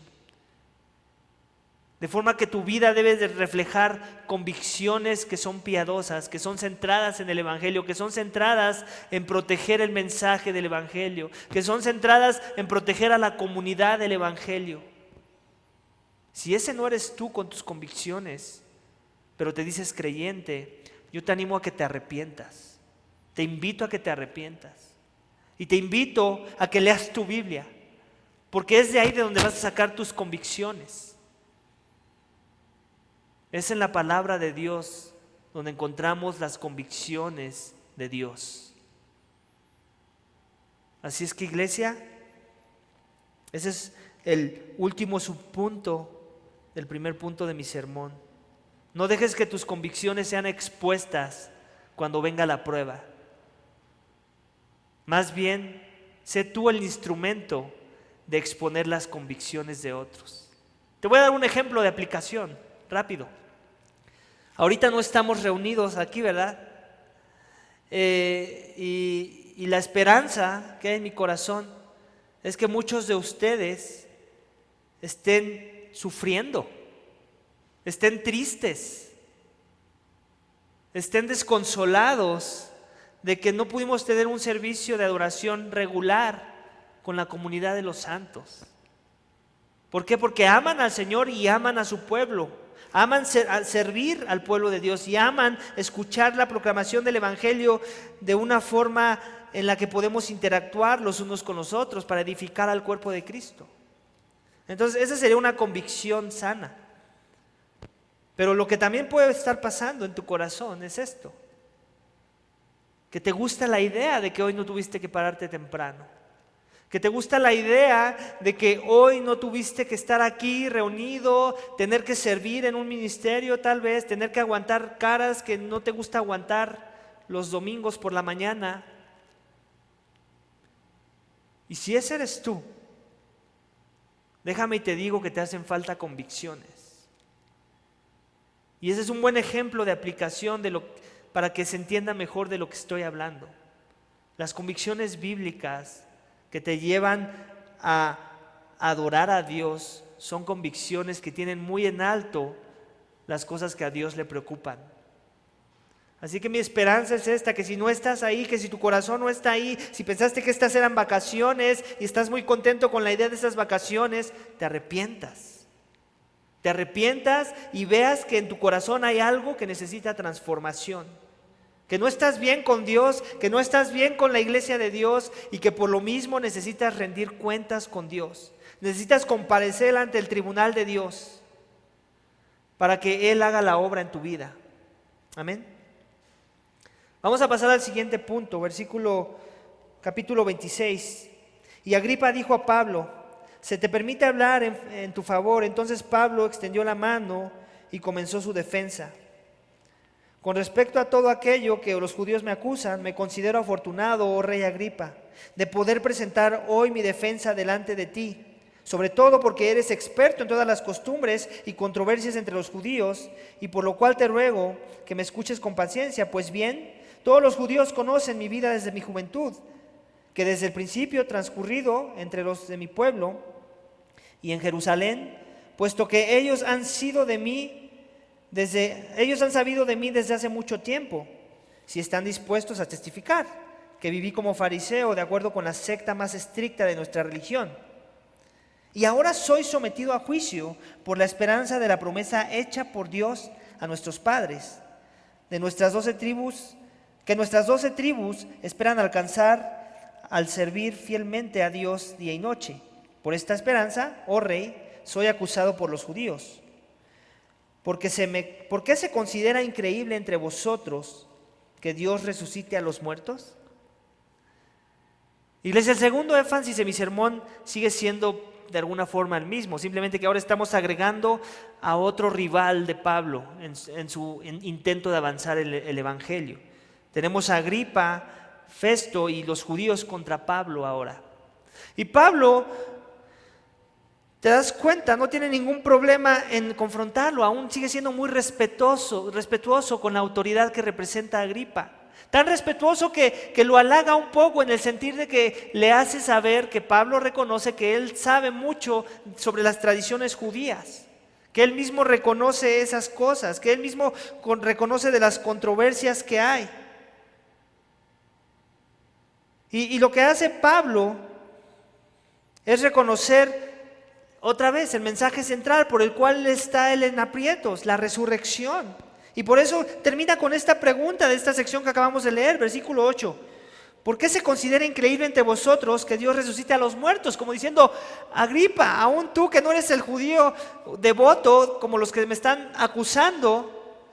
S1: De forma que tu vida debe de reflejar convicciones que son piadosas, que son centradas en el Evangelio, que son centradas en proteger el mensaje del Evangelio, que son centradas en proteger a la comunidad del Evangelio. Si ese no eres tú con tus convicciones, pero te dices creyente, yo te animo a que te arrepientas. Te invito a que te arrepientas. Y te invito a que leas tu Biblia, porque es de ahí de donde vas a sacar tus convicciones. Es en la palabra de Dios donde encontramos las convicciones de Dios. Así es que, iglesia, ese es el último subpunto del primer punto de mi sermón. No dejes que tus convicciones sean expuestas cuando venga la prueba. Más bien, sé tú el instrumento de exponer las convicciones de otros. Te voy a dar un ejemplo de aplicación, rápido. Ahorita no estamos reunidos aquí, ¿verdad? Y la esperanza que hay en mi corazón es que muchos de ustedes estén sufriendo, estén tristes, estén desconsolados de que no pudimos tener un servicio de adoración regular con la comunidad de los santos. ¿Por qué? Porque aman al Señor y aman a su pueblo. Aman servir al pueblo de Dios y aman escuchar la proclamación del Evangelio de una forma en la que podemos interactuar los unos con los otros para edificar al cuerpo de Cristo. Entonces, esa sería una convicción sana. Pero lo que también puede estar pasando en tu corazón es esto: que te gusta la idea de que hoy no tuviste que pararte temprano. Que te gusta la idea de que hoy no tuviste que estar aquí reunido, tener que servir en un ministerio tal vez, tener que aguantar caras que no te gusta aguantar los domingos por la mañana. Y si ese eres tú, déjame y te digo que te hacen falta convicciones. Y ese es un buen ejemplo de aplicación para que se entienda mejor de lo que estoy hablando. Las convicciones bíblicas que te llevan a adorar a Dios son convicciones que tienen muy en alto las cosas que a Dios le preocupan. Así que mi esperanza es esta: que si no estás ahí, que si tu corazón no está ahí, si pensaste que estas eran vacaciones y estás muy contento con la idea de esas vacaciones, te arrepientas. Te arrepientas y veas que en tu corazón hay algo que necesita transformación. Que no estás bien con Dios, que no estás bien con la iglesia de Dios y que por lo mismo necesitas rendir cuentas con Dios. Necesitas comparecer ante el tribunal de Dios para que Él haga la obra en tu vida. Amén. Vamos a pasar al siguiente punto, capítulo 26. Y Agripa dijo a Pablo: se te permite hablar en tu favor. Entonces Pablo extendió la mano y comenzó su defensa. Con respecto a todo aquello que los judíos me acusan, me considero afortunado, oh rey Agripa, de poder presentar hoy mi defensa delante de ti, sobre todo porque eres experto en todas las costumbres y controversias entre los judíos, y por lo cual te ruego que me escuches con paciencia. Pues bien, todos los judíos conocen mi vida desde mi juventud, que desde el principio transcurrido entre los de mi pueblo y en Jerusalén, puesto que ellos han sabido de mí desde hace mucho tiempo, si están dispuestos a testificar que viví como fariseo de acuerdo con la secta más estricta de nuestra religión. Y ahora soy sometido a juicio por la esperanza de la promesa hecha por Dios a nuestros padres, que nuestras 12 tribus esperan alcanzar al servir fielmente a Dios día y noche. Por esta esperanza, oh rey, soy acusado por los judíos. ¿Por qué se considera increíble entre vosotros que Dios resucite a los muertos? Iglesia, el segundo énfasis de mi sermón sigue siendo de alguna forma el mismo, simplemente que ahora estamos agregando a otro rival de Pablo en su intento de avanzar el evangelio. Tenemos a Agripa, Festo y los judíos contra Pablo ahora. Y Pablo, te das cuenta, no tiene ningún problema en confrontarlo, aún sigue siendo muy respetuoso con la autoridad que representa a Agripa. Tan respetuoso que lo halaga un poco en el sentido de que le hace saber que Pablo reconoce que él sabe mucho sobre las tradiciones judías, que él mismo reconoce esas cosas, que él mismo reconoce de las controversias que hay. Y lo que hace Pablo es reconocer otra vez el mensaje central por el cual está él en aprietos, la resurrección. Y por eso termina con esta pregunta de esta sección que acabamos de leer, versículo 8. ¿Por qué se considera increíble entre vosotros que Dios resucite a los muertos? Como diciendo, Agripa, aún tú que no eres el judío devoto, como los que me están acusando,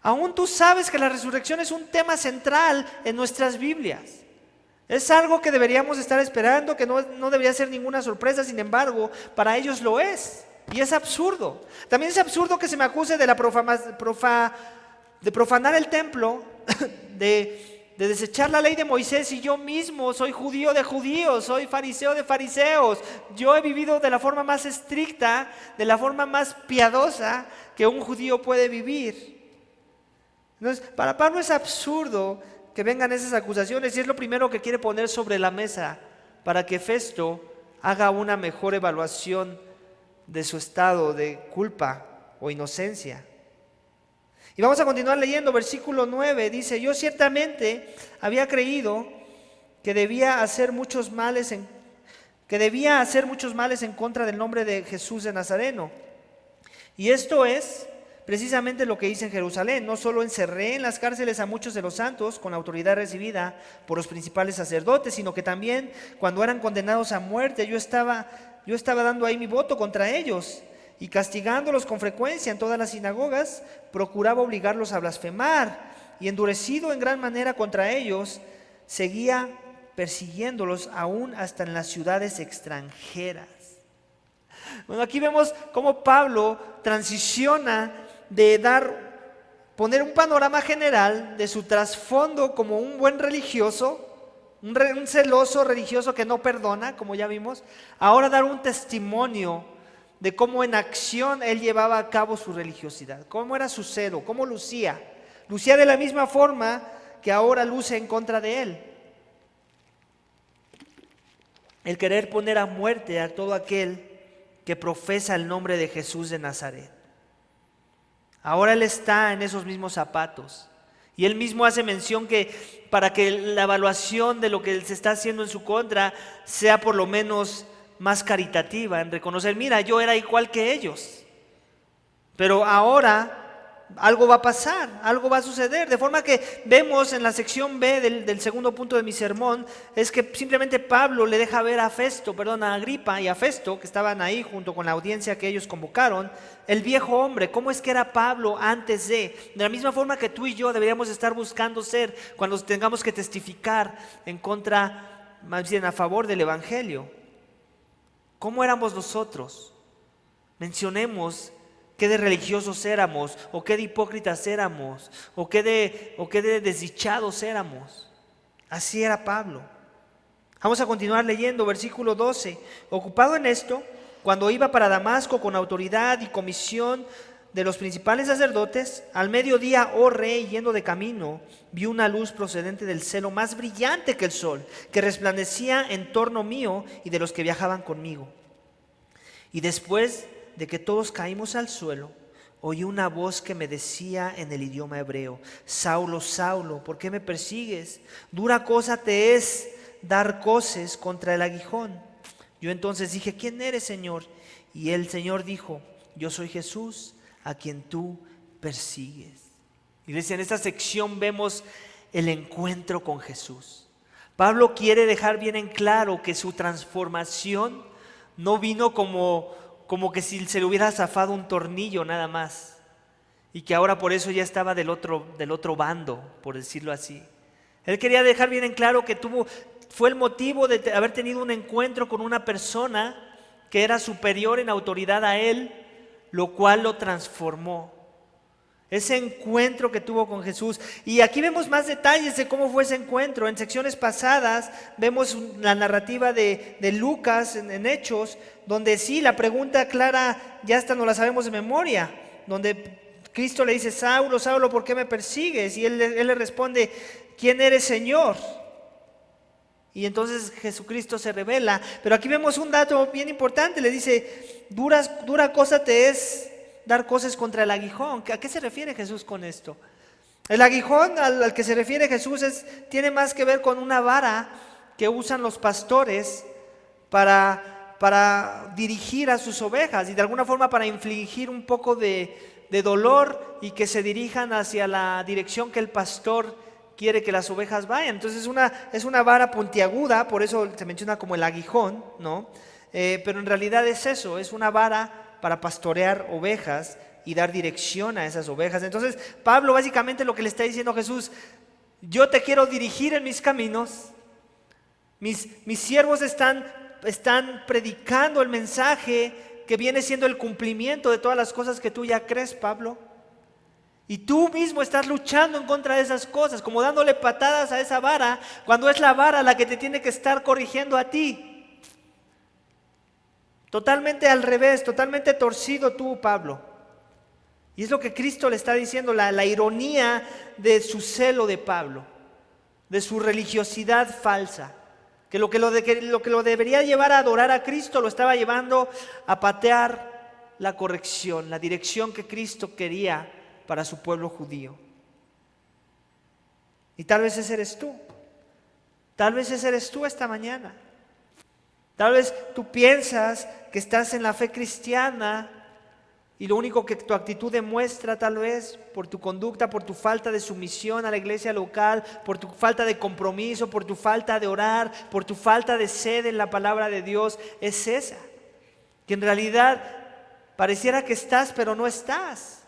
S1: aún tú sabes que la resurrección es un tema central en nuestras Biblias. Es algo que deberíamos estar esperando, que no debería ser ninguna sorpresa, sin embargo, para ellos lo es. Y es absurdo. También es absurdo que se me acuse de profanar el templo, de desechar la ley de Moisés, y yo mismo soy judío de judíos, soy fariseo de fariseos. Yo he vivido de la forma más estricta, de la forma más piadosa que un judío puede vivir. Entonces, para Pablo es absurdo que vengan esas acusaciones, y es lo primero que quiere poner sobre la mesa para que Festo haga una mejor evaluación de su estado de culpa o inocencia. Y vamos a continuar leyendo, versículo 9, dice: yo ciertamente había creído que debía hacer muchos males en contra del nombre de Jesús de Nazareno. Y esto es precisamente lo que hice en Jerusalén. No solo encerré en las cárceles a muchos de los santos con la autoridad recibida por los principales sacerdotes, sino que también cuando eran condenados a muerte, yo estaba dando ahí mi voto contra ellos, y castigándolos con frecuencia en todas las sinagogas, procuraba obligarlos a blasfemar, y endurecido en gran manera contra ellos, seguía persiguiéndolos aún hasta en las ciudades extranjeras. Bueno, aquí vemos cómo Pablo transiciona de poner un panorama general de su trasfondo como un buen religioso, un celoso religioso que no perdona, como ya vimos, ahora dar un testimonio de cómo en acción él llevaba a cabo su religiosidad, cómo era su celo, cómo lucía de la misma forma que ahora luce en contra de él. El querer poner a muerte a todo aquel que profesa el nombre de Jesús de Nazaret. Ahora él está en esos mismos zapatos. Y él mismo hace mención que para que la evaluación de lo que se está haciendo en su contra sea por lo menos más caritativa, en reconocer, mira, yo era igual que ellos, pero ahora algo va a pasar, algo va a suceder. De forma que vemos en la sección B del segundo punto de mi sermón, es que simplemente Pablo le deja ver a Agripa y a Festo, que estaban ahí junto con la audiencia que ellos convocaron, el viejo hombre, cómo es que era Pablo antes de la misma forma que tú y yo deberíamos estar buscando ser cuando tengamos que testificar en contra, más bien a favor del evangelio. ¿Cómo éramos nosotros? Mencionemos qué de religiosos éramos, o qué de hipócritas éramos, o qué de desdichados éramos. Así era Pablo. Vamos a continuar leyendo, versículo 12. Ocupado en esto, cuando iba para Damasco con autoridad y comisión de los principales sacerdotes, al mediodía, oh rey, yendo de camino, vi una luz procedente del cielo más brillante que el sol, que resplandecía en torno mío y de los que viajaban conmigo. Y después de que todos caímos al suelo, oí una voz que me decía en el idioma hebreo: Saulo, Saulo, ¿por qué me persigues? Dura cosa te es dar coces contra el aguijón. Yo entonces dije: ¿quién eres, Señor? Y el Señor dijo: yo soy Jesús, a quien tú persigues. Iglesia, en esta sección vemos el encuentro con Jesús. Pablo quiere dejar bien en claro que su transformación no vino como que si se le hubiera zafado un tornillo nada más, y que ahora por eso ya estaba del otro bando, por decirlo así. Él quería dejar bien en claro que fue el motivo de haber tenido un encuentro con una persona que era superior en autoridad a él, lo cual lo transformó. Ese encuentro que tuvo con Jesús. Y aquí vemos más detalles de cómo fue ese encuentro. En secciones pasadas vemos la narrativa de Lucas en Hechos, donde sí, la pregunta clara ya hasta no la sabemos de memoria, donde Cristo le dice: Saulo, Saulo, ¿por qué me persigues? Y él le responde: ¿quién eres, Señor? Y entonces Jesucristo se revela. Pero aquí vemos un dato bien importante. Le dice: dura cosa te es dar coces contra el aguijón. ¿A qué se refiere Jesús con esto? El aguijón al que se refiere Jesús tiene más que ver con una vara que usan los pastores para dirigir a sus ovejas y de alguna forma para infligir un poco de dolor y que se dirijan hacia la dirección que el pastor quiere que las ovejas vayan. Entonces es una vara puntiaguda, por eso se menciona como el aguijón, ¿no? Pero en realidad es eso, es una vara para pastorear ovejas y dar dirección a esas ovejas. Entonces Pablo básicamente lo que le está diciendo a Jesús: yo te quiero dirigir en mis caminos, mis siervos están predicando el mensaje que viene siendo el cumplimiento de todas las cosas que tú ya crees, Pablo. Y tú mismo estás luchando en contra de esas cosas, como dándole patadas a esa vara, cuando es la vara la que te tiene que estar corrigiendo a ti. Totalmente al revés, totalmente torcido tú, Pablo. Y es lo que Cristo le está diciendo, la ironía de su celo de Pablo, de su religiosidad falsa. Que lo que lo debería llevar a adorar a Cristo lo estaba llevando a patear la corrección, la dirección que Cristo quería para su pueblo judío. Y tal vez ese eres tú. Tal vez ese eres tú esta mañana. Tal vez tú piensas que estás en la fe cristiana y lo único que tu actitud demuestra, tal vez por tu conducta, por tu falta de sumisión a la iglesia local, por tu falta de compromiso, por tu falta de orar, por tu falta de sed en la palabra de Dios, es esa. Que en realidad pareciera que estás, pero no estás.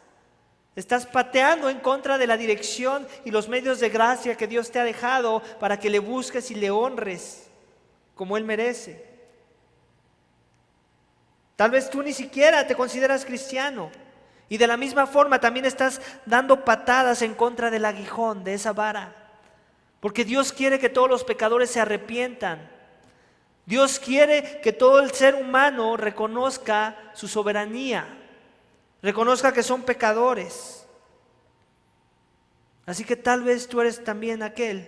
S1: Estás pateando en contra de la dirección y los medios de gracia que Dios te ha dejado para que le busques y le honres como Él merece. Tal vez tú ni siquiera te consideras cristiano y de la misma forma también estás dando patadas en contra del aguijón, de esa vara. Porque Dios quiere que todos los pecadores se arrepientan. Dios quiere que todo el ser humano reconozca su soberanía, reconozca que son pecadores. Así que tal vez tú eres también aquel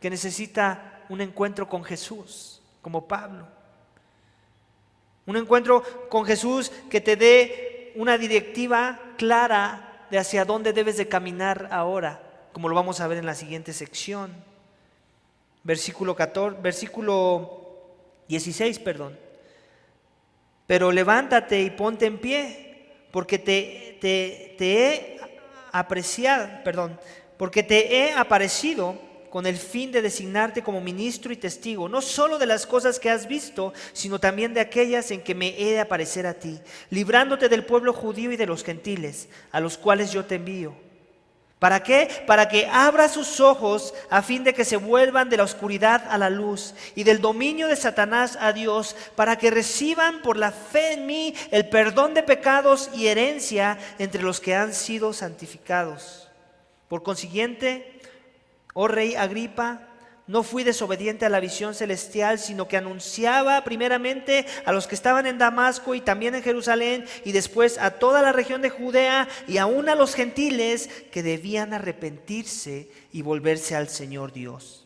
S1: que necesita un encuentro con Jesús, como Pablo. Un encuentro con Jesús que te dé una directiva clara de hacia dónde debes de caminar ahora, como lo vamos a ver en la siguiente sección. Versículo 16. Pero levántate y ponte en pie, porque te he aparecido con el fin de designarte como ministro y testigo, no solo de las cosas que has visto, sino también de aquellas en que me he de aparecer a ti, librándote del pueblo judío y de los gentiles, a los cuales yo te envío. ¿Para qué? Para que abra sus ojos a fin de que se vuelvan de la oscuridad a la luz y del dominio de Satanás a Dios, para que reciban por la fe en mí el perdón de pecados y herencia entre los que han sido santificados. Por consiguiente, oh rey Agripa, no fui desobediente a la visión celestial, sino que anunciaba primeramente a los que estaban en Damasco y también en Jerusalén, y después a toda la región de Judea y aún a los gentiles que debían arrepentirse y volverse al Señor Dios,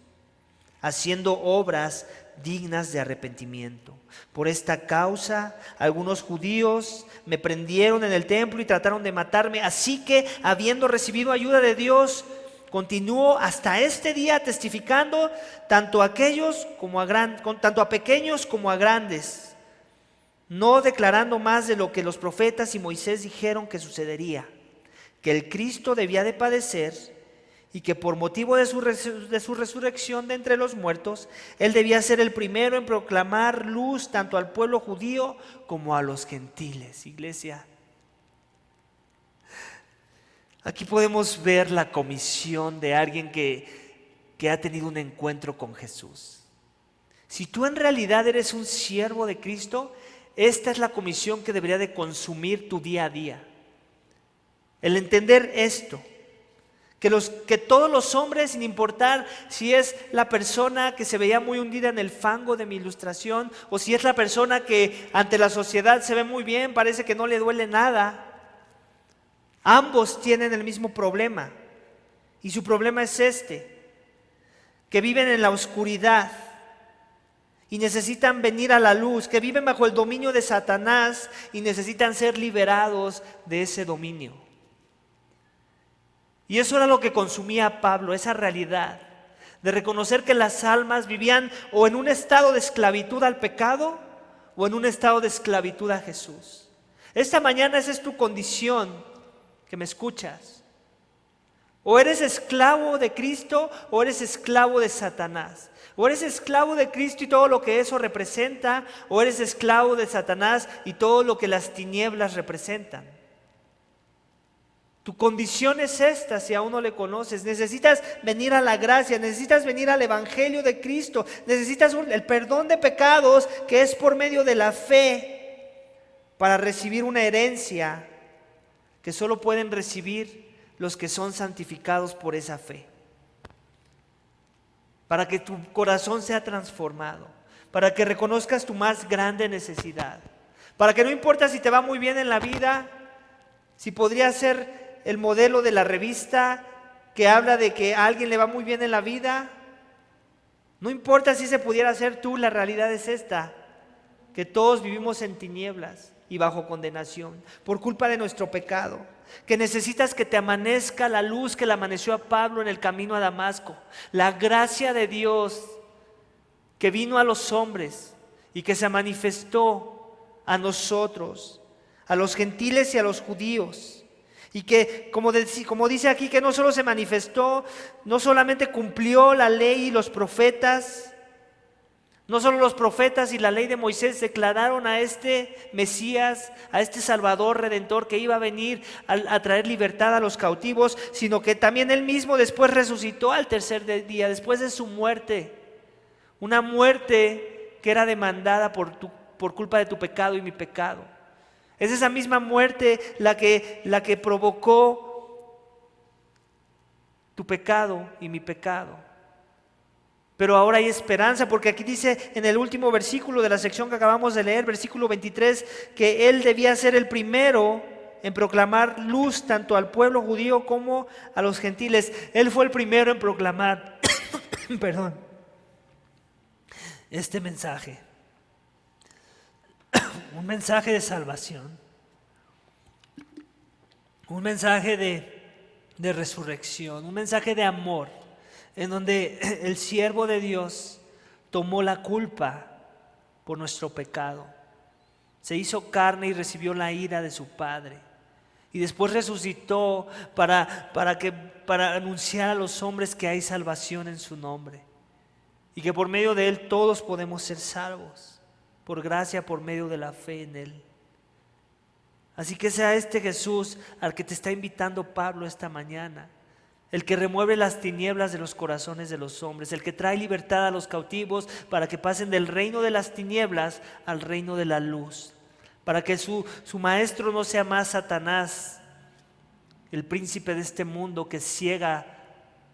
S1: haciendo obras dignas de arrepentimiento. Por esta causa, algunos judíos me prendieron en el templo y trataron de matarme. Así que, habiendo recibido ayuda de Dios, continúo hasta este día testificando tanto a pequeños como a grandes, no declarando más de lo que los profetas y Moisés dijeron que sucedería, que el Cristo debía de padecer y que por motivo de su resurrección de entre los muertos, Él debía ser el primero en proclamar luz tanto al pueblo judío como a los gentiles. Iglesia, aquí podemos ver la comisión de alguien que ha tenido un encuentro con Jesús. Si tú en realidad eres un siervo de Cristo, esta es la comisión que debería de consumir tu día a día. El entender esto, que todos los hombres, sin importar si es la persona que se veía muy hundida en el fango de mi ilustración, o si es la persona que ante la sociedad se ve muy bien, parece que no le duele nada, ambos tienen el mismo problema. Y su problema es que viven en la oscuridad y necesitan venir a la luz, que viven bajo el dominio de Satanás y necesitan ser liberados de ese dominio. Y eso era lo que consumía a Pablo, esa realidad de reconocer que las almas vivían o en un estado de esclavitud al pecado o en un estado de esclavitud a Jesús. Esta mañana esa es tu condición, que me escuchas. O eres esclavo de Cristo o eres esclavo de Satanás. O eres esclavo de Cristo y todo lo que eso representa, o eres esclavo de Satanás y todo lo que las tinieblas representan. Tu condición es esta si aún no le conoces. Necesitas venir a la gracia, necesitas venir al Evangelio de Cristo, necesitas el perdón de pecados que es por medio de la fe para recibir una herencia que solo pueden recibir los que son santificados por esa fe. Para que tu corazón sea transformado, para que reconozcas tu más grande necesidad, para que no importa si te va muy bien en la vida, si podría ser el modelo de la revista que habla de que a alguien le va muy bien en la vida, no importa si se pudiera hacer tú, la realidad es esta, que todos vivimos en tinieblas y bajo condenación por culpa de nuestro pecado, que necesitas que te amanezca la luz que le amaneció a Pablo en el camino a Damasco, la gracia de Dios que vino a los hombres y que se manifestó a nosotros, a los gentiles y a los judíos. Y que, como dice aquí, que no solo se manifestó, no solamente cumplió la ley y los profetas, no solo los profetas y la ley de Moisés declararon a este Mesías, a este Salvador Redentor que iba a venir a traer libertad a los cautivos, sino que también Él mismo después resucitó al tercer día, después de su muerte. Una muerte que era demandada por culpa de tu pecado y mi pecado. Es esa misma muerte la que provocó tu pecado y mi pecado. Pero ahora hay esperanza, porque aquí dice en el último versículo de la sección que acabamos de leer, versículo 23, que Él debía ser el primero en proclamar luz tanto al pueblo judío como a los gentiles. Él fue el primero en proclamar este mensaje. Un mensaje de salvación, un mensaje de resurrección, un mensaje de amor, en donde el siervo de Dios tomó la culpa por nuestro pecado, se hizo carne y recibió la ira de su Padre, y después resucitó para anunciar a los hombres que hay salvación en su nombre, y que por medio de Él todos podemos ser salvos. Por gracia, por medio de la fe en Él. Así que sea este Jesús al que te está invitando Pablo esta mañana, el que remueve las tinieblas de los corazones de los hombres, el que trae libertad a los cautivos para que pasen del reino de las tinieblas al reino de la luz, para que su maestro no sea más Satanás, el príncipe de este mundo que ciega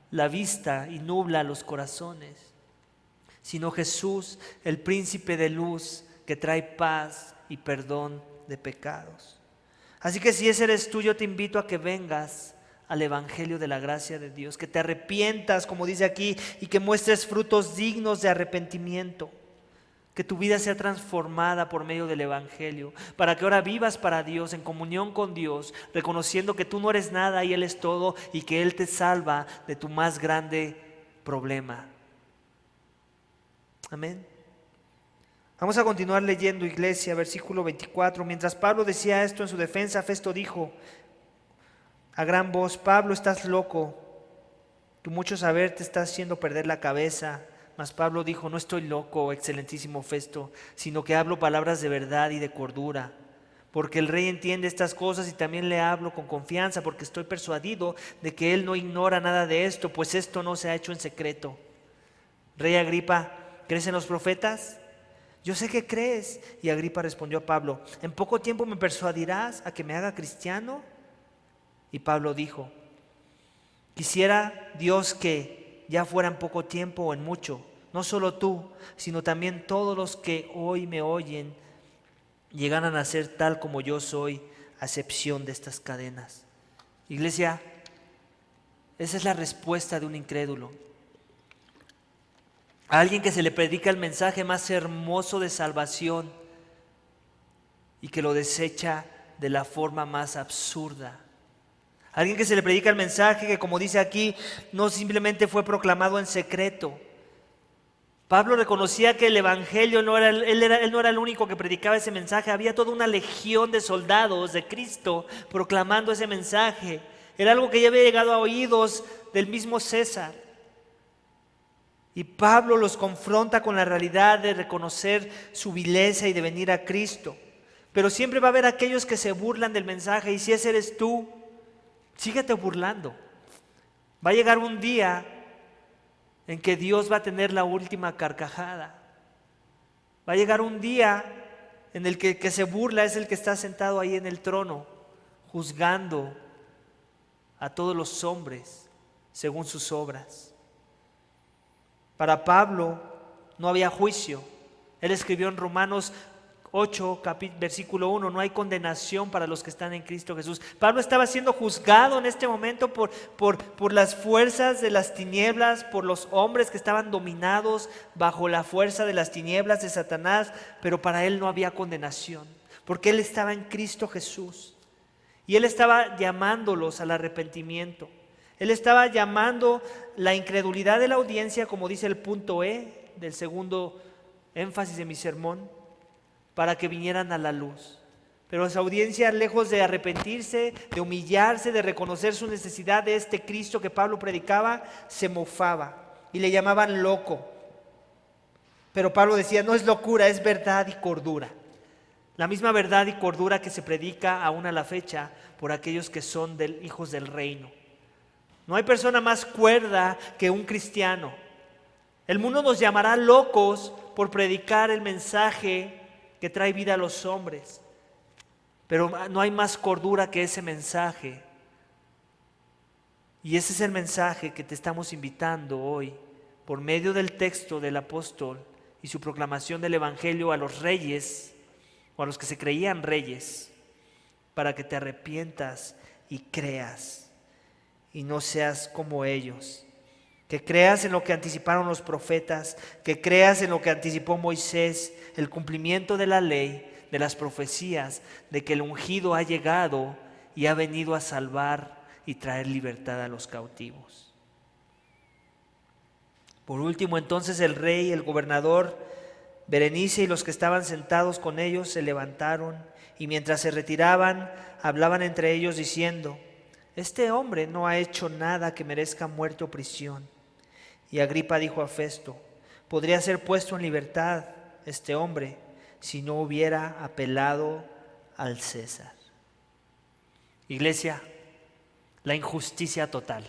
S1: la vista y nubla los corazones, sino Jesús, el príncipe de luz que trae paz y perdón de pecados. Así que si ese eres tú, yo te invito a que vengas al Evangelio de la gracia de Dios, que te arrepientas, como dice aquí, y que muestres frutos dignos de arrepentimiento. que tu vida sea transformada por medio del Evangelio, para que ahora vivas para Dios, en comunión con Dios, reconociendo que tú no eres nada y Él es todo, y que Él te salva de tu más grande problema. Amén. Vamos a continuar leyendo, iglesia, versículo 24. Mientras Pablo decía esto en su defensa, Festo dijo a gran voz: Pablo, estás loco, tu mucho saber te está haciendo perder la cabeza. Mas Pablo dijo: no estoy loco, excelentísimo Festo, sino que hablo palabras de verdad y de cordura, porque el rey entiende estas cosas, y también le hablo con confianza, porque estoy persuadido de que él no ignora nada de esto, pues esto no se ha hecho en secreto. Rey Agripa, ¿crees en los profetas? Yo sé que crees. Y Agripa respondió a Pablo: ¿en poco tiempo me persuadirás a que me haga cristiano? Y Pablo dijo: quisiera Dios que ya fuera en poco tiempo o en mucho, no solo tú, sino también todos los que hoy me oyen llegaran a ser tal como yo soy, a excepción de estas cadenas. Iglesia, esa es la respuesta de un incrédulo. A alguien que se le predica el mensaje más hermoso de salvación y que lo desecha de la forma más absurda. Alguien que se le predica el mensaje que, como dice aquí, no simplemente fue proclamado en secreto. Pablo reconocía que el Evangelio él no era el único que predicaba ese mensaje. Había toda una legión de soldados de Cristo proclamando ese mensaje. Era algo que ya había llegado a oídos del mismo César. Y Pablo los confronta con la realidad de reconocer su vileza y de venir a Cristo. Pero siempre va a haber aquellos que se burlan del mensaje, y si ese eres tú, síguete burlando. Va a llegar un día en que Dios va a tener la última carcajada. Va a llegar un día en el que el que se burla es el que está sentado ahí en el trono, juzgando a todos los hombres según sus obras. Para Pablo no había juicio. Él escribió en Romanos 8, versículo 1, no hay condenación para los que están en Cristo Jesús. Pablo estaba siendo juzgado en este momento por las fuerzas de las tinieblas, por los hombres que estaban dominados bajo la fuerza de las tinieblas de Satanás, pero para él no había condenación, porque él estaba en Cristo Jesús. Y él estaba llamándolos al arrepentimiento. Él estaba llamando la incredulidad de la audiencia, como dice el punto E del segundo énfasis de mi sermón, para que vinieran a la luz. Pero esa audiencia, lejos de arrepentirse, de humillarse, de reconocer su necesidad de este Cristo que Pablo predicaba, se mofaba y le llamaban loco. Pero Pablo decía: no es locura, es verdad y cordura. La misma verdad y cordura que se predica aún a la fecha por aquellos que son hijos del reino. No hay persona más cuerda que un cristiano. El mundo nos llamará locos por predicar el mensaje que trae vida a los hombres, pero no hay más cordura que ese mensaje. Y ese es el mensaje que te estamos invitando hoy, por medio del texto del apóstol y su proclamación del Evangelio a los reyes, o a los que se creían reyes, para que te arrepientas y creas. Y no seas como ellos, que creas en lo que anticiparon los profetas, que creas en lo que anticipó Moisés, el cumplimiento de la ley, de las profecías, de que el ungido ha llegado y ha venido a salvar y traer libertad a los cautivos. Por último, entonces el rey, el gobernador, Berenice y los que estaban sentados con ellos se levantaron, y mientras se retiraban, hablaban entre ellos diciendo: este hombre no ha hecho nada que merezca muerte o prisión. Y Agripa dijo a Festo: podría ser puesto en libertad este hombre si no hubiera apelado al César. Iglesia, la injusticia total.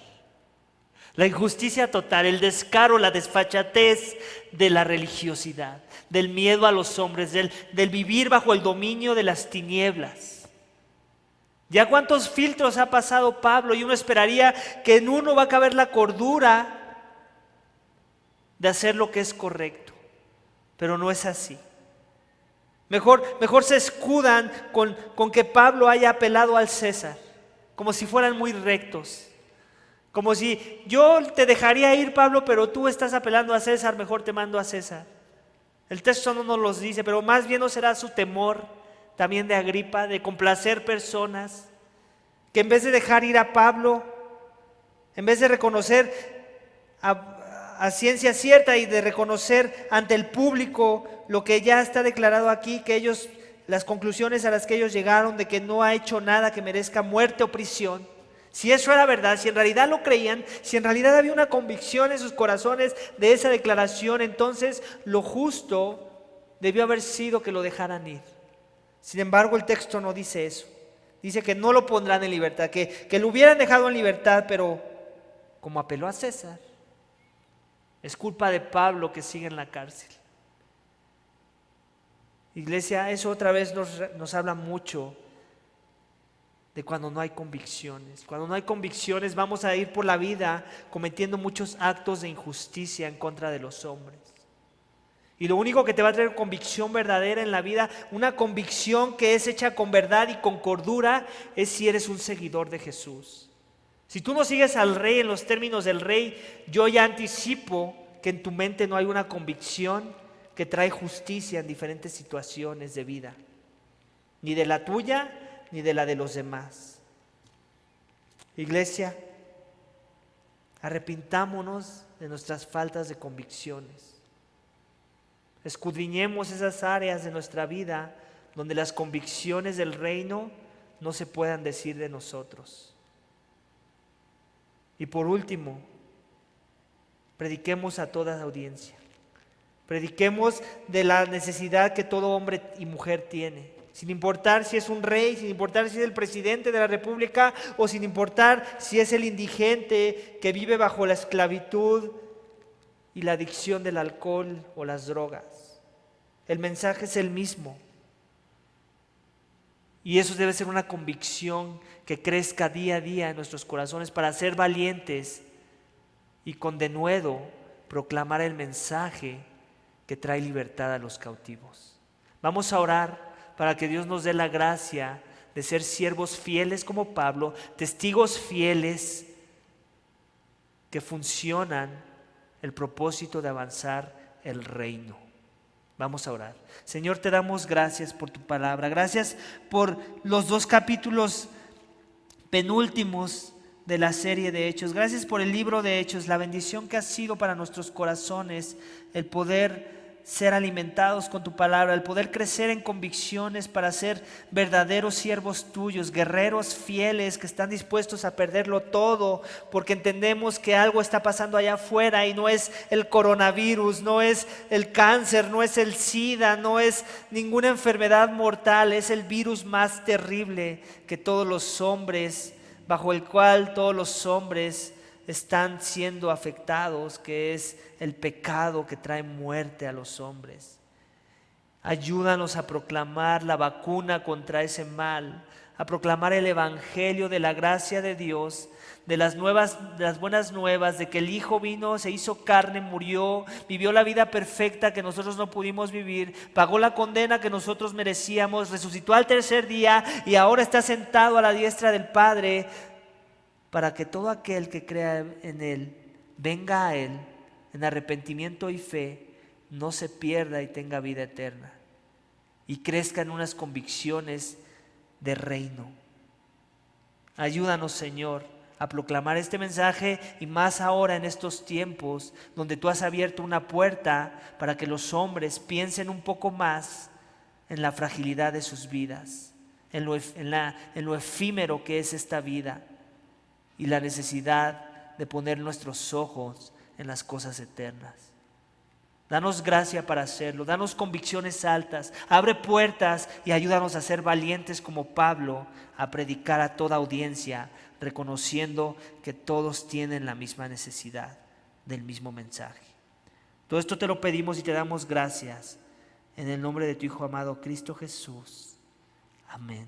S1: La injusticia total, el descaro, la desfachatez de la religiosidad, del miedo a los hombres, del vivir bajo el dominio de las tinieblas. Ya cuántos filtros ha pasado Pablo, y uno esperaría que en uno va a caber la cordura de hacer lo que es correcto, pero no es así. Mejor se escudan con que Pablo haya apelado al César, como si fueran muy rectos. Como si yo te dejaría ir, Pablo, pero tú estás apelando a César, mejor te mando a César. El texto no nos los dice, pero más bien no será su temor también de Agripa, de complacer personas, que en vez de dejar ir a Pablo, en vez de reconocer a ciencia cierta y de reconocer ante el público lo que ya está declarado aquí, que ellos, las conclusiones a las que ellos llegaron de que no ha hecho nada que merezca muerte o prisión, si eso era verdad, si en realidad lo creían, si en realidad había una convicción en sus corazones de esa declaración, entonces lo justo debió haber sido que lo dejaran ir. Sin embargo, el texto no dice eso. Dice que no lo pondrán en libertad, que lo hubieran dejado en libertad, pero como apeló a César, es culpa de Pablo que sigue en la cárcel. Iglesia, eso otra vez nos habla mucho de cuando no hay convicciones. Cuando no hay convicciones vamos a ir por la vida cometiendo muchos actos de injusticia en contra de los hombres. Y lo único que te va a traer convicción verdadera en la vida, una convicción que es hecha con verdad y con cordura, es si eres un seguidor de Jesús. Si tú no sigues al Rey en los términos del Rey, yo ya anticipo que en tu mente no hay una convicción que trae justicia en diferentes situaciones de vida, ni de la tuya ni de la de los demás. Iglesia, arrepintámonos de nuestras faltas de convicciones. Escudriñemos esas áreas de nuestra vida donde las convicciones del reino no se puedan decir de nosotros. Y por último, prediquemos a toda audiencia. Prediquemos de la necesidad que todo hombre y mujer tiene, sin importar si es un rey, sin importar si es el presidente de la república o sin importar si es el indigente que vive bajo la esclavitud y la adicción del alcohol o las drogas. El mensaje es el mismo. Y eso debe ser una convicción que crezca día a día en nuestros corazones para ser valientes y con denuedo proclamar el mensaje que trae libertad a los cautivos. Vamos a orar para que Dios nos dé la gracia de ser siervos fieles como Pablo, testigos fieles que funcionan el propósito de avanzar el reino. Vamos a orar. Señor, te damos gracias por tu palabra. Gracias por los 2 capítulos penúltimos de la serie de Hechos. Gracias por el libro de Hechos, la bendición que ha sido para nuestros corazones, el poder ser alimentados con tu palabra, el poder crecer en convicciones para ser verdaderos siervos tuyos, guerreros fieles que están dispuestos a perderlo todo porque entendemos que algo está pasando allá afuera y no es el coronavirus, no es el cáncer, no es el SIDA, no es ninguna enfermedad mortal, es el virus más terrible que todos los hombres, bajo el cual todos los hombres están siendo afectados, que es el pecado que trae muerte a los hombres. Ayúdanos a proclamar la vacuna contra ese mal, a proclamar el evangelio de la gracia de Dios, de las buenas nuevas, de que el Hijo vino, se hizo carne, murió, vivió la vida perfecta que nosotros no pudimos vivir, pagó la condena que nosotros merecíamos, resucitó al tercer día y ahora está sentado a la diestra del Padre, para que todo aquel que crea en Él venga a Él en arrepentimiento y fe, no se pierda y tenga vida eterna y crezca en unas convicciones de reino. Ayúdanos, Señor, a proclamar este mensaje y más ahora en estos tiempos donde tú has abierto una puerta para que los hombres piensen un poco más en la fragilidad de sus vidas, en lo efímero que es esta vida y la necesidad de poner nuestros ojos en las cosas eternas. Danos gracia para hacerlo, danos convicciones altas, abre puertas y ayúdanos a ser valientes como Pablo, a predicar a toda audiencia, reconociendo que todos tienen la misma necesidad del mismo mensaje. Todo esto te lo pedimos y te damos gracias en el nombre de tu Hijo amado Cristo Jesús. Amén.